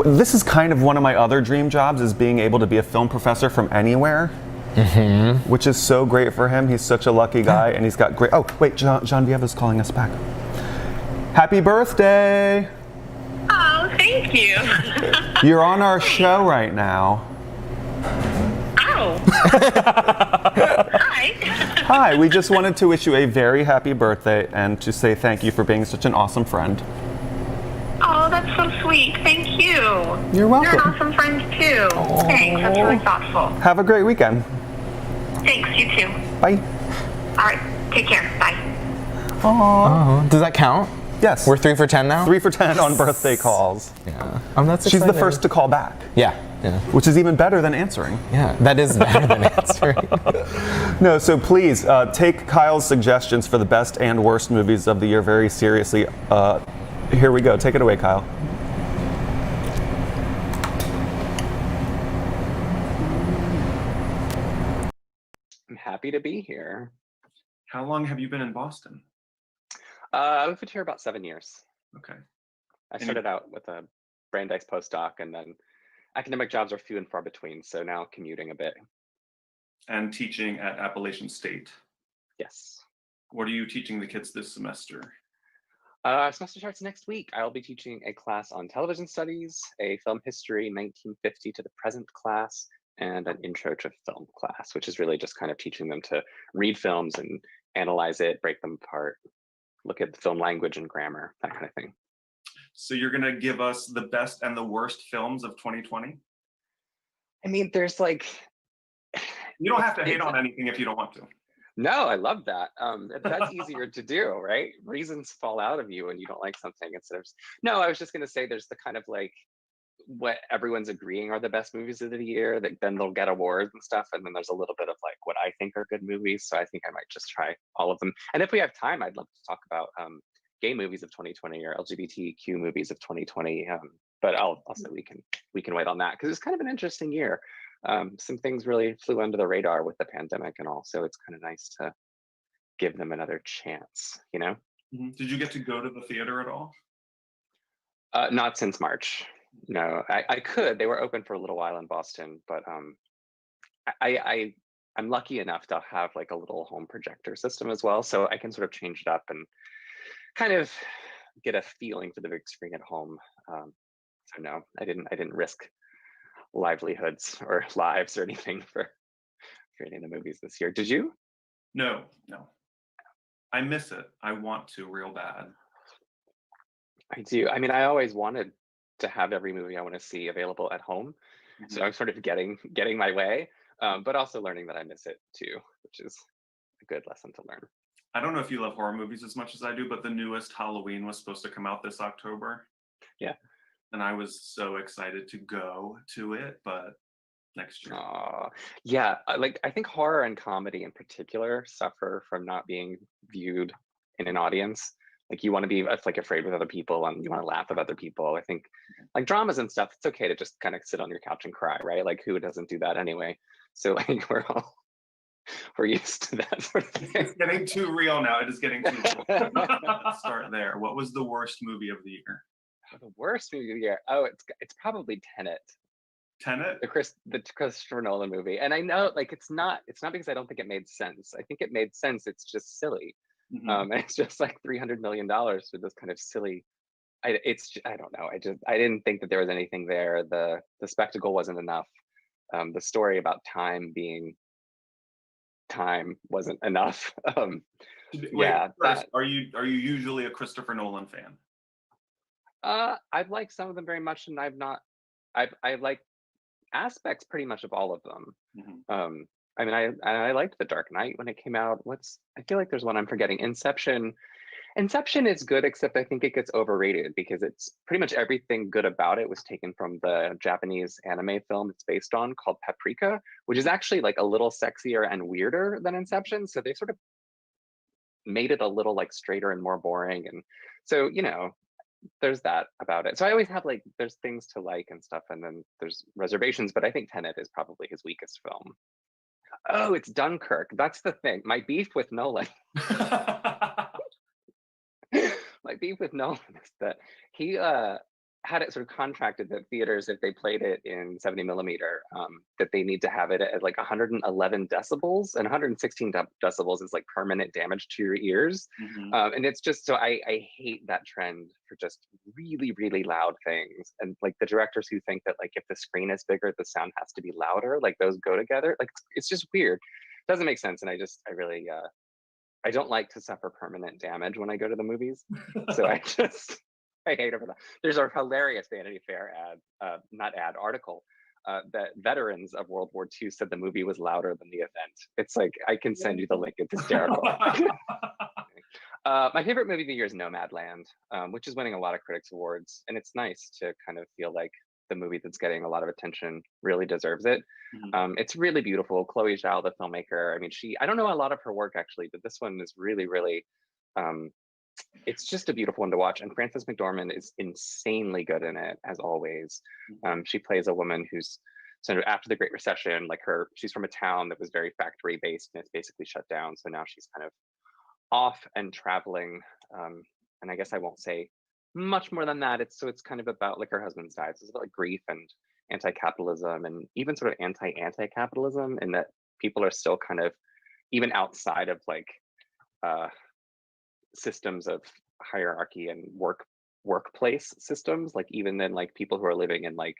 S1: This is kind of one of my other dream jobs, is being able to be a film professor from anywhere, which is so great for him. He's such a lucky guy, and he's got great... Oh, wait, Genevieve is calling us back. Happy birthday!
S5: Oh, thank you.
S1: You're on our show right now.
S5: Oh. Hi.
S1: Hi, we just wanted to wish you a very happy birthday and to say thank you for being such an awesome friend.
S5: Oh, that's so sweet. Thank you.
S1: You're welcome.
S5: You're an awesome friend, too. Thanks. That's really thoughtful.
S1: Have a great weekend.
S5: Thanks. You too.
S1: Bye.
S5: All right. Take care. Bye.
S3: Oh, does that count?
S1: Yes.
S3: We're 3 for 10 now?
S1: 3 for 10 on birthday calls.
S3: Yeah. That's
S1: She's the
S3: exciting.
S1: first to call back.
S3: Yeah. Yeah.
S1: Which is even better than answering.
S3: Yeah, that is better than answering.
S1: No, so please take Kyle's suggestions for the best and worst movies of the year very seriously. Here we go. Take it away, Kyle.
S6: I'm happy to be here.
S1: How long have you been in Boston?
S6: I've been here about 7 years.
S1: Okay.
S6: I started out with a Brandeis postdoc, and then academic jobs are few and far between, so now commuting a bit.
S7: And teaching at Appalachian State.
S6: Yes.
S7: What are you teaching the kids this semester?
S6: Semester starts next week. I'll be teaching a class on television studies, a film history 1950 to the present class, and an intro to film class, which is really just kind of teaching them to read films and analyze it, break them apart, look at the film language and grammar, that kind of thing.
S7: So you're going to give us the best and the worst films of 2020?
S6: I mean, there's like...
S7: You don't have to hate on anything if you don't want to.
S6: No, I love that. That's easier to do, right? Reasons fall out of you when you don't like something instead of... No, I was just going to say there's the kind of like what everyone's agreeing are the best movies of the year, that then they'll get awards and stuff. And then there's a little bit of like what I think are good movies. So I think I might just try all of them. And if we have time, I'd love to talk about gay movies of 2020 or LGBTQ movies of 2020. But I'll say we can wait on that because it's kind of an interesting year. Some things really flew under the radar with the pandemic and all, so it's kind of nice to give them another chance, you know?
S7: Mm-hmm. Did you get to go to the theater at all?
S6: Not since March. No, I could. They were open for a little while in Boston, but I'm lucky enough to have like a little home projector system as well, so I can sort of change it up and kind of get a feeling for the big screen at home. So no, I didn't risk livelihoods or lives or anything for any of the movies this year. Did you?
S7: No. I miss it. I want to real bad.
S6: I do. I mean, I always wanted to have every movie I want to see available at home. Mm-hmm. So I'm sort of getting my way, but also learning that I miss it too, which is a good lesson to learn.
S7: I don't know if you love horror movies as much as I do, but the newest Halloween was supposed to come out this October.
S6: Yeah.
S7: And I was so excited to go to it, but next year.
S6: Yeah, like I think horror and comedy in particular suffer from not being viewed in an audience. Like you want to be like afraid with other people and you want to laugh with other people. I think like dramas and stuff, it's okay to just kind of sit on your couch and cry, right? Like who doesn't do that anyway? So like we're used to that sort of thing.
S7: It's getting too real now. It is getting too real. Let's start there. What was the worst movie of the year?
S6: The worst movie of the year? Oh, it's probably Tenet.
S7: Tenet?
S6: The Christopher Nolan movie. And I know like it's not because I don't think it made sense. I think it made sense. It's just silly. Mm-hmm. And it's just like $300 million for this kind of silly. I don't know. I didn't think that there was anything there. The spectacle wasn't enough. The story about time being time wasn't enough.
S7: First, are you usually a Christopher Nolan fan?
S6: I've liked some of them very much, and I like aspects pretty much of all of them. Mm-hmm. I mean, I liked The Dark Knight when it came out. I feel like there's one I'm forgetting. Inception. Inception is good, except I think it gets overrated because it's pretty much everything good about it was taken from the Japanese anime film it's based on called Paprika, which is actually like a little sexier and weirder than Inception. So they sort of made it a little like straighter and more boring. And so, there's that about it. So I always have like, there's things to like and stuff, and then there's reservations, but I think Tenet is probably his weakest film. Oh, it's Dunkirk. That's the thing. My beef with Nolan. My beef with Nolan is that he had it sort of contracted that theaters, if they played it in 70 millimeter, that they need to have it at like 111 decibels, and 116 decibels is like permanent damage to your ears. And it's just, so I hate that trend for just really, really loud things. And like the directors who think that like if the screen is bigger, the sound has to be louder, like those go together. Like it's just weird. Doesn't make sense. And I really, I don't like to suffer permanent damage when I go to the movies. So I hate it for that. There's a hilarious Vanity Fair article that veterans of World War II said the movie was louder than the event. It's like, I can send you the link, it's hysterical. My favorite movie of the year is Nomadland, which is winning a lot of critics awards. And it's nice to kind of feel like the movie that's getting a lot of attention really deserves it. It's really beautiful. Chloe Zhao, the filmmaker, I mean, I don't know a lot of her work actually, but this one is really, really, it's just a beautiful one to watch. And Frances McDormand is insanely good in it, as always. She plays a woman who's sort of after the Great Recession, like she's from a town that was very factory based and it's basically shut down. So now she's kind of off and traveling. And I guess I won't say much more than that. It's kind of about like her husband's died. So it's about like grief and anti-capitalism, and even sort of anti-capitalism, in that people are still kind of, even outside of like systems of hierarchy and workplace systems, like even then like people who are living in like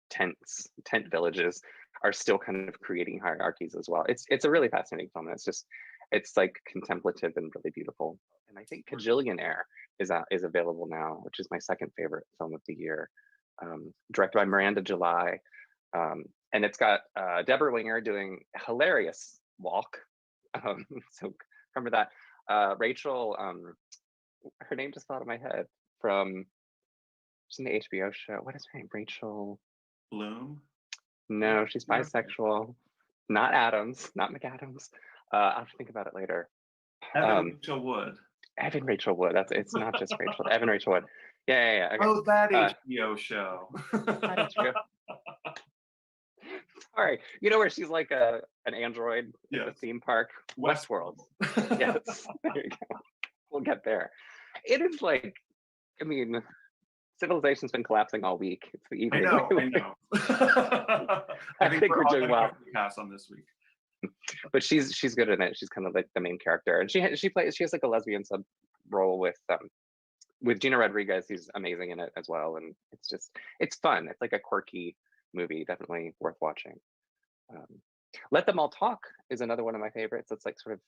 S6: tent villages are still kind of creating hierarchies as well. It's a really fascinating film. It's like contemplative and really beautiful. And I think Kajillionaire is available now, which is my second favorite film of the year, directed by Miranda July. And it's got Deborah Winger doing a hilarious walk. So remember that. Rachel, her name just fell out of my head, she's in the HBO show. What is her name? Rachel
S7: Bloom?
S6: No, she's bisexual. Not Adams, not McAdams. I'll have to think about it later.
S7: Rachel Wood.
S6: Evan Rachel Wood. It's not just Rachel. Evan Rachel Wood. Yeah. Okay.
S7: Oh, that HBO show.
S6: That's true. Sorry, where she's like an android at the theme park, Westworld. Yes, there you go. We'll get there. It is like, I mean, civilization's been collapsing all week. It's the evening.
S7: I know. I think we're doing well. Pass on this week.
S6: But she's good in it. She's kind of like the main character, and she has like a lesbian sub role with Gina Rodriguez, who's amazing in it as well. And it's fun. It's like a quirky movie, definitely worth watching. Let Them All Talk is another one of my favorites. It's like sort of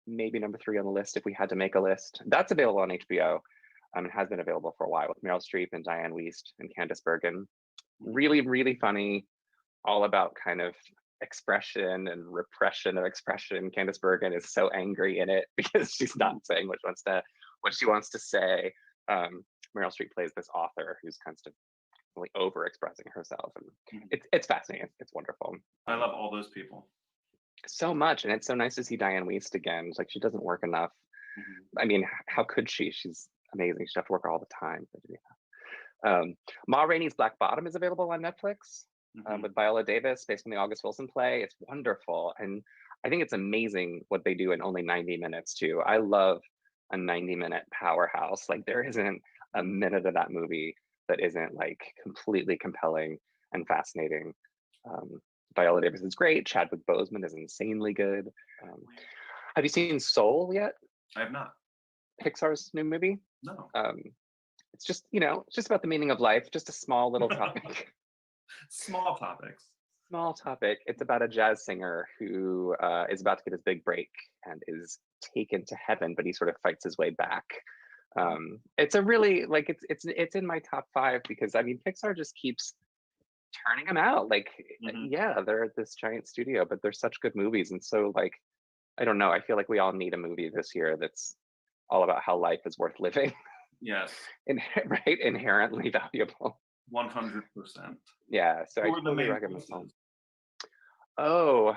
S6: maybe number 3 on the list if we had to make a list. That's available on HBO. It has been available for a while, with Meryl Streep and Diane Wiest and Candice Bergen. Really, really funny, all about kind of expression and repression of expression. Candice Bergen is so angry in it because she's not saying what she wants to say. Meryl Streep plays this author who's constantly over expressing herself, and it's fascinating. It's wonderful.
S7: I love all those people
S6: so much, and it's so nice to see Diane Wiest again. It's like she doesn't work enough. I mean, how could she? She's amazing. She'd have to work all the time. Ma Rainey's Black Bottom is available on Netflix, with Viola Davis, based on the August Wilson play. It's wonderful, and I think it's amazing what they do in only 90 minutes too. I love a 90-minute powerhouse. Like, there isn't a minute of that movie that isn't like completely compelling and fascinating. Viola Davis is great. Chadwick Boseman is insanely good. Have you seen Soul yet?
S7: I have not.
S6: Pixar's new movie?
S7: No.
S6: It's just, it's just about the meaning of life. Just a small little topic.
S7: Small topics.
S6: Small topic. It's about a jazz singer who is about to get his big break and is taken to heaven, but he sort of fights his way back. It's a really, like, it's in my top 5 because, I mean, Pixar just keeps turning them out. Like,
S7: Mhm.
S6: yeah, they're at this giant studio, but they're such good movies. And so, like, I don't know. I feel like we all need a movie this year that's all about how life is worth living,
S7: Yes,
S6: and right, inherently valuable.
S7: 100%.
S6: Yeah, so I
S7: Who are the
S6: totally
S7: main
S6: recommend them.
S7: voices?
S6: Oh,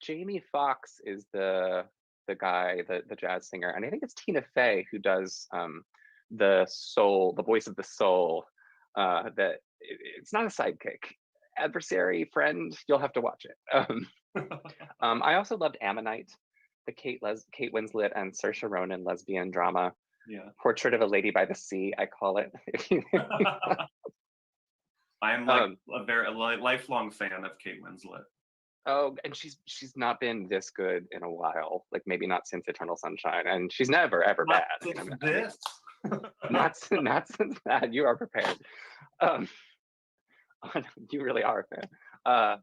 S6: Jamie Foxx is the guy, the jazz singer, and I think it's Tina Fey who does the soul, the voice of the soul. It's not a sidekick, adversary, friend. You'll have to watch it. I also loved Ammonite, the Kate Winslet and Saoirse Ronan lesbian drama.
S7: Yeah.
S6: Portrait of a Lady by the Sea, I call it.
S7: I am like a very lifelong fan of Kate Winslet.
S6: Oh, and she's not been this good in a while. Like maybe not since Eternal Sunshine, and she's never ever
S7: Not
S6: bad.
S7: since this.
S6: Not since that. You are prepared. You really are a fan.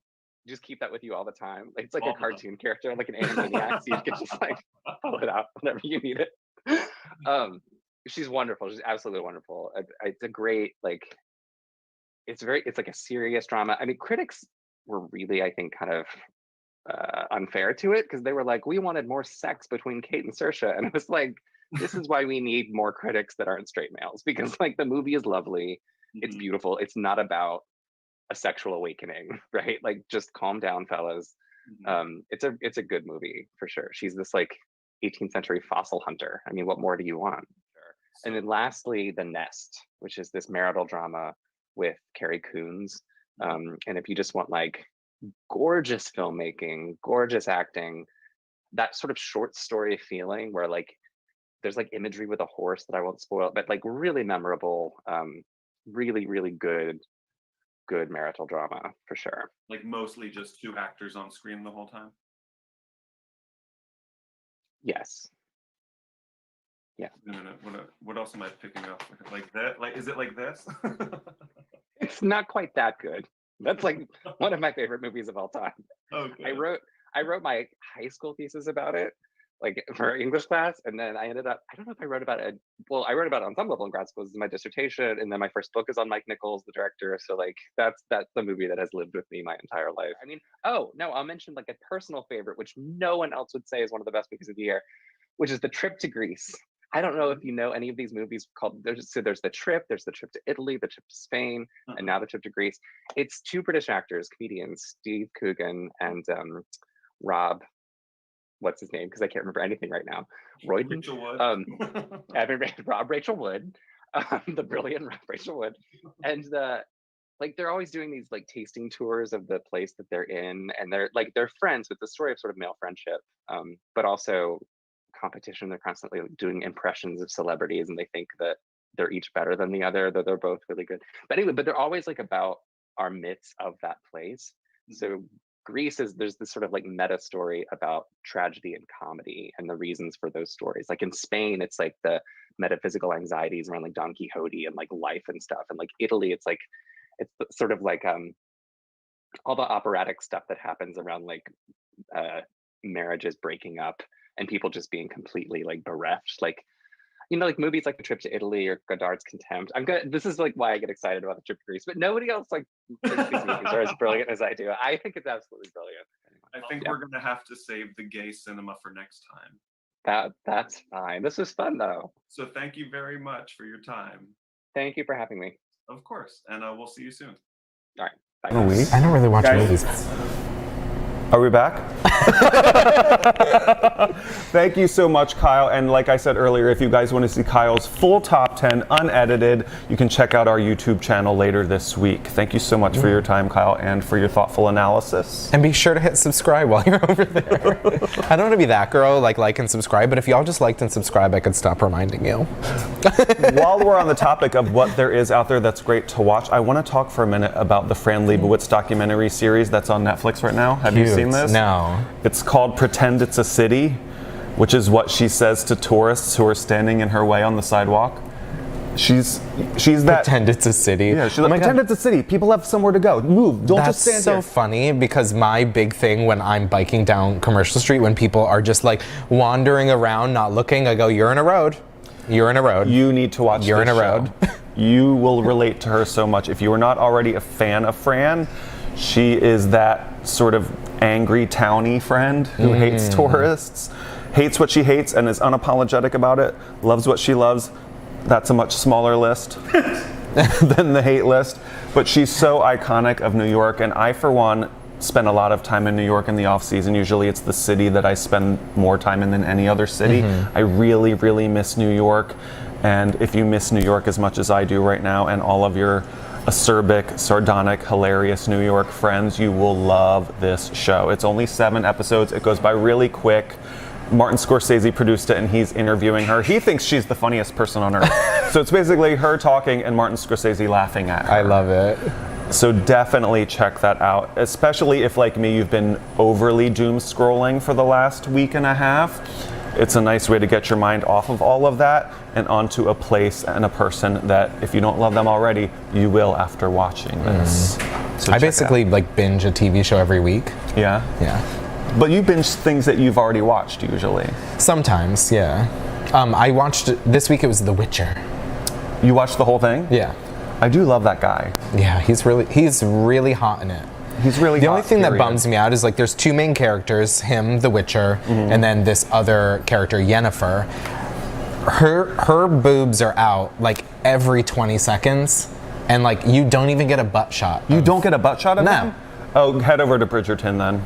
S6: Just keep that with you all the time. Like, it's like
S7: All
S6: a
S7: the time.
S6: cartoon character, like an Animaniac. So you can just like pull it out whenever you need it. She's wonderful. She's absolutely wonderful. It's a great, like, it's like a serious drama. I mean, critics were really, I think, kind of unfair to it because they were like, we wanted more sex between Kate and Saoirse, and it was like, this is why we need more critics that aren't straight males, because like the movie is lovely, it's
S7: Mhm.
S6: beautiful, it's not about a sexual awakening, right? Like, just calm down, fellas.
S7: Mhm.
S6: It's a good movie for sure. She's this like 18th century fossil hunter. I mean, what more do you want? And then lastly, The Nest, which is this marital drama with Carrie Coons. And if you just want like gorgeous filmmaking, gorgeous acting, that sort of short story feeling where like there's like imagery with a horse that I won't spoil, but like really memorable, really, really good marital drama for sure.
S7: Like mostly just two actors on screen the whole time.
S6: Yes. Yeah.
S7: No. What else am I picking up? Like that? Like, is it like this?
S6: It's not quite that good. That's like one of my favorite movies of all time.
S7: Okay.
S6: I wrote my high school thesis about it, like for English class, and then I ended up, I don't know if I wrote about it. Well, I wrote about it on some level in grad school. This is my dissertation, and then my first book is on Mike Nichols, the director. So like that's the movie that has lived with me my entire life. I mean, oh no, I'll mention like a personal favorite, which no one else would say is one of the best movies of the year, which is The Trip to Greece. I don't know if you know any of these movies called, there's The Trip, there's The Trip to Italy, The Trip to Spain, and now The Trip to Greece. It's two British actors, comedians, Steve Coogan and Rob, what's his name? Because I can't remember anything right now. Royden?
S7: Rachel Wood.
S6: Rob Rachel Wood, the brilliant Rob Rachel Wood. And like they're always doing these like tasting tours of the place that they're in, and they're friends with the story of sort of male friendship, but also competition. They're constantly doing impressions of celebrities, and they think that they're each better than the other, though they're both really good. But anyway, they're always like about our myths of that place. So Greece there's this sort of like meta story about tragedy and comedy and the reasons for those stories. Like in Spain, it's like the metaphysical anxieties around like Don Quixote and like life and stuff. And like Italy, it's sort of like all the operatic stuff that happens around like marriages breaking up and people just being completely like bereft. Like, you know, like movies like The Trip to Italy or Godard's Contempt. This is like why I get excited about The Trip to Greece, but nobody else like thinks these movies are as brilliant as I do. I think it's absolutely brilliant.
S7: I think we're gonna have to save the gay cinema for next time.
S6: That's fine. This was fun though.
S7: So thank you very much for your time.
S6: Thank you for having me.
S7: Of course, and we'll see you soon.
S6: All right. Bye.
S1: Are we?
S3: I don't really watch
S7: Guys.
S3: movies.
S1: Are we back? Thank you so much, Kyle. And like I said earlier, if you guys want to see Kyle's full top 10 unedited, you can check out our YouTube channel later this week. Thank you so much for your time, Kyle, and for your thoughtful analysis.
S3: And be sure to hit subscribe while you're over there. I don't want to be that girl, like and subscribe, but if y'all just liked and subscribe, I could stop reminding you.
S1: While we're on the topic of what there is out there that's great to watch, I want to talk for a minute about the Fran Lebowitz documentary series that's on Netflix right now. Have you seen this?
S3: No.
S1: It's called Pretend It's a City, which is what she says to tourists who are standing in her way on the sidewalk. She's that.
S3: Pretend it's a city.
S1: Yeah, she's like, pretend it's a city. People have somewhere to go. Move. Don't just stand
S3: That's so
S1: here.
S3: funny because my big thing when I'm biking down Commercial Street, when people are just like wandering around, not looking, I go, "You're in a road. You're in a road.
S1: You need to watch
S3: You're
S1: this
S3: in a
S1: show.
S3: road."
S1: You will relate to her so much. If you are not already a fan of Fran, she is that sort of angry townie friend who hates tourists, hates what she hates and is unapologetic about it, loves what she loves. That's a much smaller list than the hate list. But she's so iconic of New York, and I, for one, spend a lot of time in New York in the off season. Usually it's the city that I spend more time in than any other city. I really, really miss New York. And if you miss New York as much as I do right now, and all of your acerbic, sardonic, hilarious New York friends, you will love this show. It's only 7 episodes. It goes by really quick. Martin Scorsese produced it, and he's interviewing her. He thinks she's the funniest person on earth. So it's basically her talking and Martin Scorsese laughing at her.
S3: I love it.
S1: So definitely check that out, especially if, like me, you've been overly doom scrolling for the last week and a half. It's a nice way to get your mind off of all of that and onto a place and a person that, if you don't love them already, you will after watching this. So
S3: I
S1: check it
S3: basically
S1: out.
S3: like binge a TV show every week.
S1: Yeah?
S3: Yeah.
S1: But you binge things that you've already watched usually.
S3: Sometimes, yeah. I watched, this week it was The Witcher.
S1: You watched the whole thing?
S3: Yeah.
S1: I do love that guy.
S3: Yeah, he's really hot in it.
S1: He's really
S3: The
S1: hot,
S3: only thing that
S1: period.
S3: bums me out is like there's 2 main characters, him, the Witcher, and then this other character, Yennefer. Her boobs are out like every 20 seconds, and like you don't even get a butt shot.
S1: You don't get a butt shot of
S3: No.
S1: him? Oh, head over to Bridgerton then.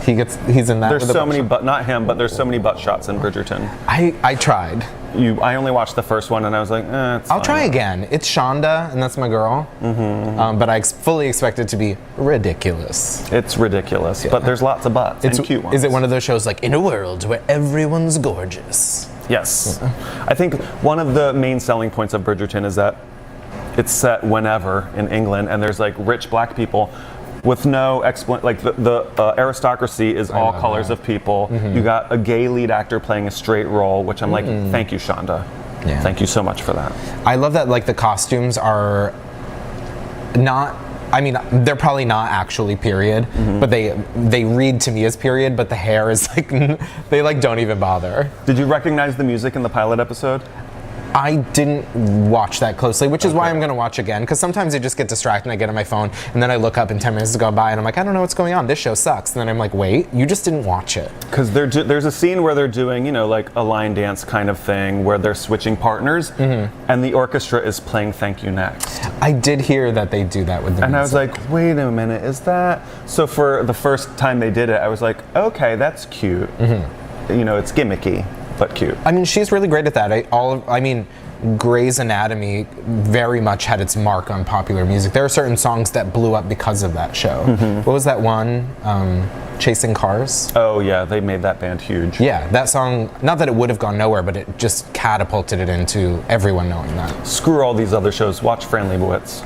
S3: He's in that.
S1: There's
S3: with a
S1: so
S3: butt
S1: many,
S3: shot.
S1: but not him, but there's so many butt shots in Bridgerton.
S3: I tried.
S1: I only watched the first one and I was like, it's
S3: I'll
S1: fine.
S3: try again. It's Shonda, and that's my girl. But I fully expect it to be ridiculous.
S1: It's ridiculous, but there's lots of butts and cute ones.
S3: Is it one of those shows like in a world where everyone's gorgeous?
S1: Yes. I think one of the main selling points of Bridgerton is that it's set whenever in England, and there's like rich black people with no like the aristocracy is all
S3: love
S1: colors
S3: that.
S1: of people. You got a gay lead actor playing a straight role, which I'm like, thank you, Shonda.
S3: Yeah.
S1: Thank you so much for that.
S3: I love that like the costumes are not, I mean, they're probably not actually period, but they read to me as period, but the hair is like, they like don't even bother.
S1: Did you recognize the music in the pilot episode?
S3: I didn't watch that closely, which is why I'm going to watch again, because sometimes I just get distracted and I get on my phone, and then I look up and 10 minutes go by and I'm like, I don't know what's going on. This show sucks. And then I'm like, wait, you just didn't watch it.
S1: Because there's a scene where they're doing, you know, like a line dance kind of thing where they're switching partners, and the orchestra is playing Thank You Next.
S3: I did hear that they do that with the
S1: And I was
S3: music.
S1: like, wait a minute, is that? So for the first time they did it, I was like, okay, that's cute. You know, it's gimmicky, but cute.
S3: I mean, she's really great at that. I mean, Grey's Anatomy very much had its mark on popular music. There are certain songs that blew up because of that show. What was that one? Chasing Cars?
S1: Oh yeah, they made that band huge.
S3: Yeah, that song, not that it would have gone nowhere, but it just catapulted it into everyone knowing that.
S1: Screw all these other shows, watch Fran Lebowitz.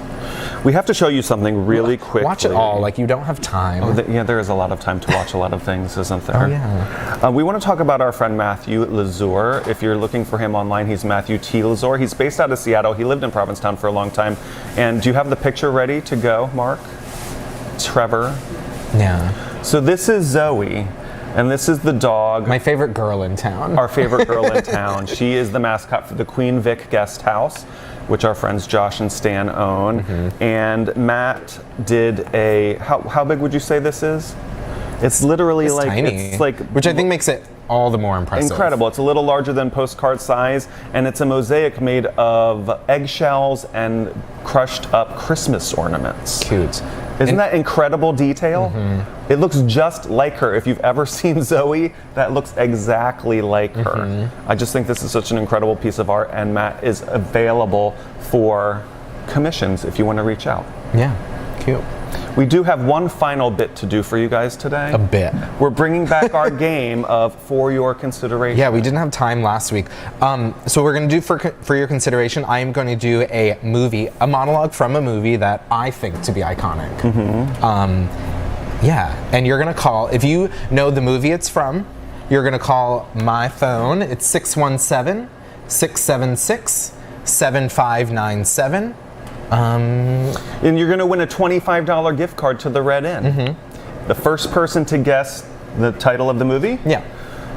S1: We have to show you something really quickly.
S3: Watch it all, like you don't have time.
S1: Yeah, there is a lot of time to watch a lot of things, isn't there?
S3: Oh, yeah.
S1: We want to talk about our friend Matthew Thielizor. If you're looking for him online, he's Matthew Thielizor. He's based out of Seattle. He lived in Provincetown for a long time. And do you have the picture ready to go, Mark? Trevor?
S3: Yeah.
S1: So this is Zoe, and this is the dog.
S3: My favorite girl in town.
S1: Our favorite girl in town. She is the mascot for the Queen Vic Guest House, which our friends Josh and Stan own. And Matt did a, how big would you say this is? It's literally
S3: It's
S1: like,
S3: tiny.
S1: it's like,
S3: which I think makes it all the more impressive.
S1: incredible. It's a little larger than postcard size, and it's a mosaic made of eggshells and crushed up Christmas ornaments.
S3: Cute.
S1: Isn't that incredible detail? It looks just like her. If you've ever seen Zoe, that looks exactly like her. I just think this is such an incredible piece of art, and Matt is available for commissions if you want to reach out.
S3: Yeah, cute.
S1: We do have one final bit to do for you guys today.
S3: A bit.
S1: We're bringing back our game of For Your Consideration.
S3: Yeah, we didn't have time last week. So we're going to do for your consideration, I am going to do a monologue from a movie that I think to be iconic. Yeah, and you're going to call, if you know the movie it's from, you're going to call my phone. It's 617-676-7597.
S1: And you're going to win a $25 gift card to the Red Inn. The first person to guess the title of the movie?
S3: Yeah.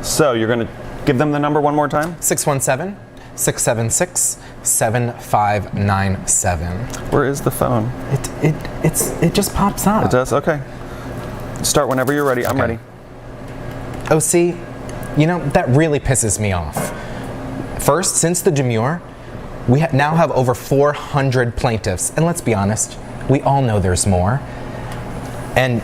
S1: So you're going to give them the number one more time?
S3: 617-676-7597. 7597.
S1: Where is the phone?
S3: It just pops up.
S1: It does? Okay. Start whenever you're ready. I'm ready.
S3: Oh, see, you know, that really pisses me off. First, since the demurrer, we now have over 400 plaintiffs. And let's be honest, we all know there's more. And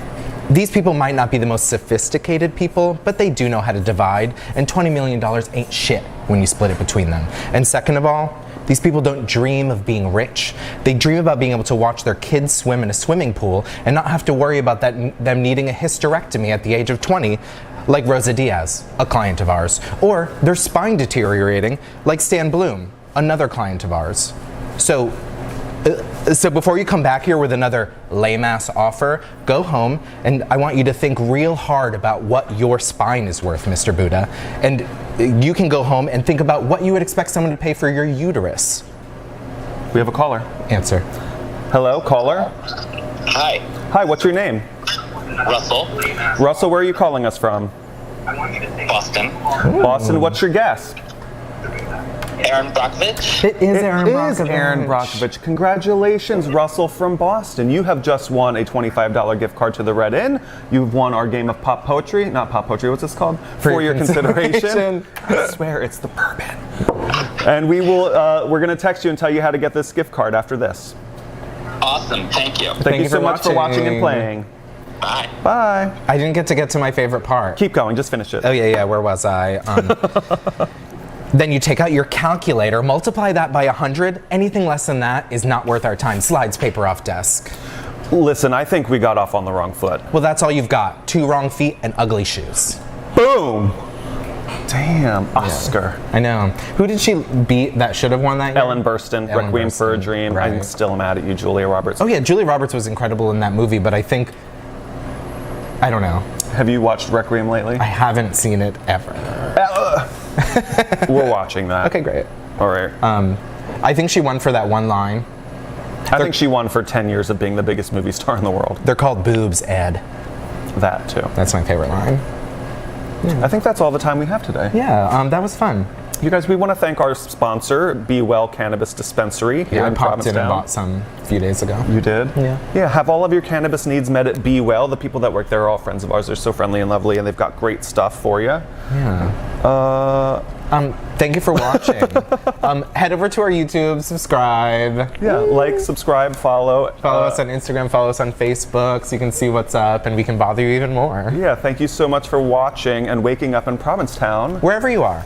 S3: these people might not be the most sophisticated people, but they do know how to divide. And $20 million ain't shit when you split it between them. And second of all, these people don't dream of being rich. They dream about being able to watch their kids swim in a swimming pool and not have to worry about them needing a hysterectomy at the age of 20, like Rosa Diaz, a client of ours, or their spine deteriorating, like Stan Bloom, another client of ours. So before you come back here with another lame-ass offer, go home, and I want you to think real hard about what your spine is worth, Mr. Buddha. And you can go home and think about what you would expect someone to pay for your uterus.
S1: We have a caller.
S3: Answer.
S1: Hello, caller?
S8: Hi,
S1: Hi, what's your name?
S8: Russell,
S1: Russell, where are you calling us from?
S8: Boston.
S1: Boston, what's your guess?
S8: Aaron Brockovich.
S3: It is Aaron
S1: It is
S3: Brockovich.
S1: Aaron Brockovich. Congratulations, Russell from Boston. You have just won a $25 gift card to the Red Inn. You've won our game of pop poetry. Not pop poetry, what's this called? For your consideration. I swear it's the bourbon. And we're going to text you and tell you how to get this gift card after this.
S8: Awesome, thank you.
S1: Thank you so much for watching and playing.
S8: Bye.
S1: Bye.
S3: I didn't get to my favorite part.
S1: Keep going, just finish it.
S3: Oh yeah, where was I? Then you take out your calculator, multiply that by 100. Anything less than that is not worth our time. Slides paper off desk.
S1: Listen, I think we got off on the wrong foot.
S3: Well, that's all you've got. 2 wrong feet and ugly shoes.
S1: Boom! Damn, Oscar.
S3: I know. Who did she beat that should have won that year?
S1: Ellen Burstyn,
S3: Ellen
S1: Requiem for a
S3: Burstyn,
S1: Dream.
S3: right.
S1: I'm still mad at you, Julia Roberts.
S3: Oh yeah, Julia Roberts was incredible in that movie, but I think, I don't know.
S1: Have you watched Requiem lately?
S3: I haven't seen it ever.
S1: We're watching that.
S3: Okay, great.
S1: All right.
S3: I think she won for that one line.
S1: I think she won for 10 years of being the biggest movie star in the world.
S3: They're called boobs, Ed.
S1: That too.
S3: That's my favorite line.
S1: I think that's all the time we have today.
S3: Yeah, that was fun.
S1: You guys, we want to thank our sponsor, Be Well Cannabis Dispensary here
S3: Yeah, I
S1: in
S3: popped in and
S1: Provincetown.
S3: bought some a few days ago.
S1: You did?
S3: Yeah.
S1: Yeah, have all of your cannabis needs met at Be Well. The people that work there are all friends of ours. They're so friendly and lovely, and they've got great stuff for you.
S3: Yeah. Thank you for watching. Head over to our YouTube, subscribe.
S1: Yeah, like, subscribe, follow.
S3: Follow us on Instagram, follow us on Facebook so you can see what's up and we can bother you even more.
S1: Yeah, thank you so much for watching and waking up in Provincetown.
S3: Wherever you are.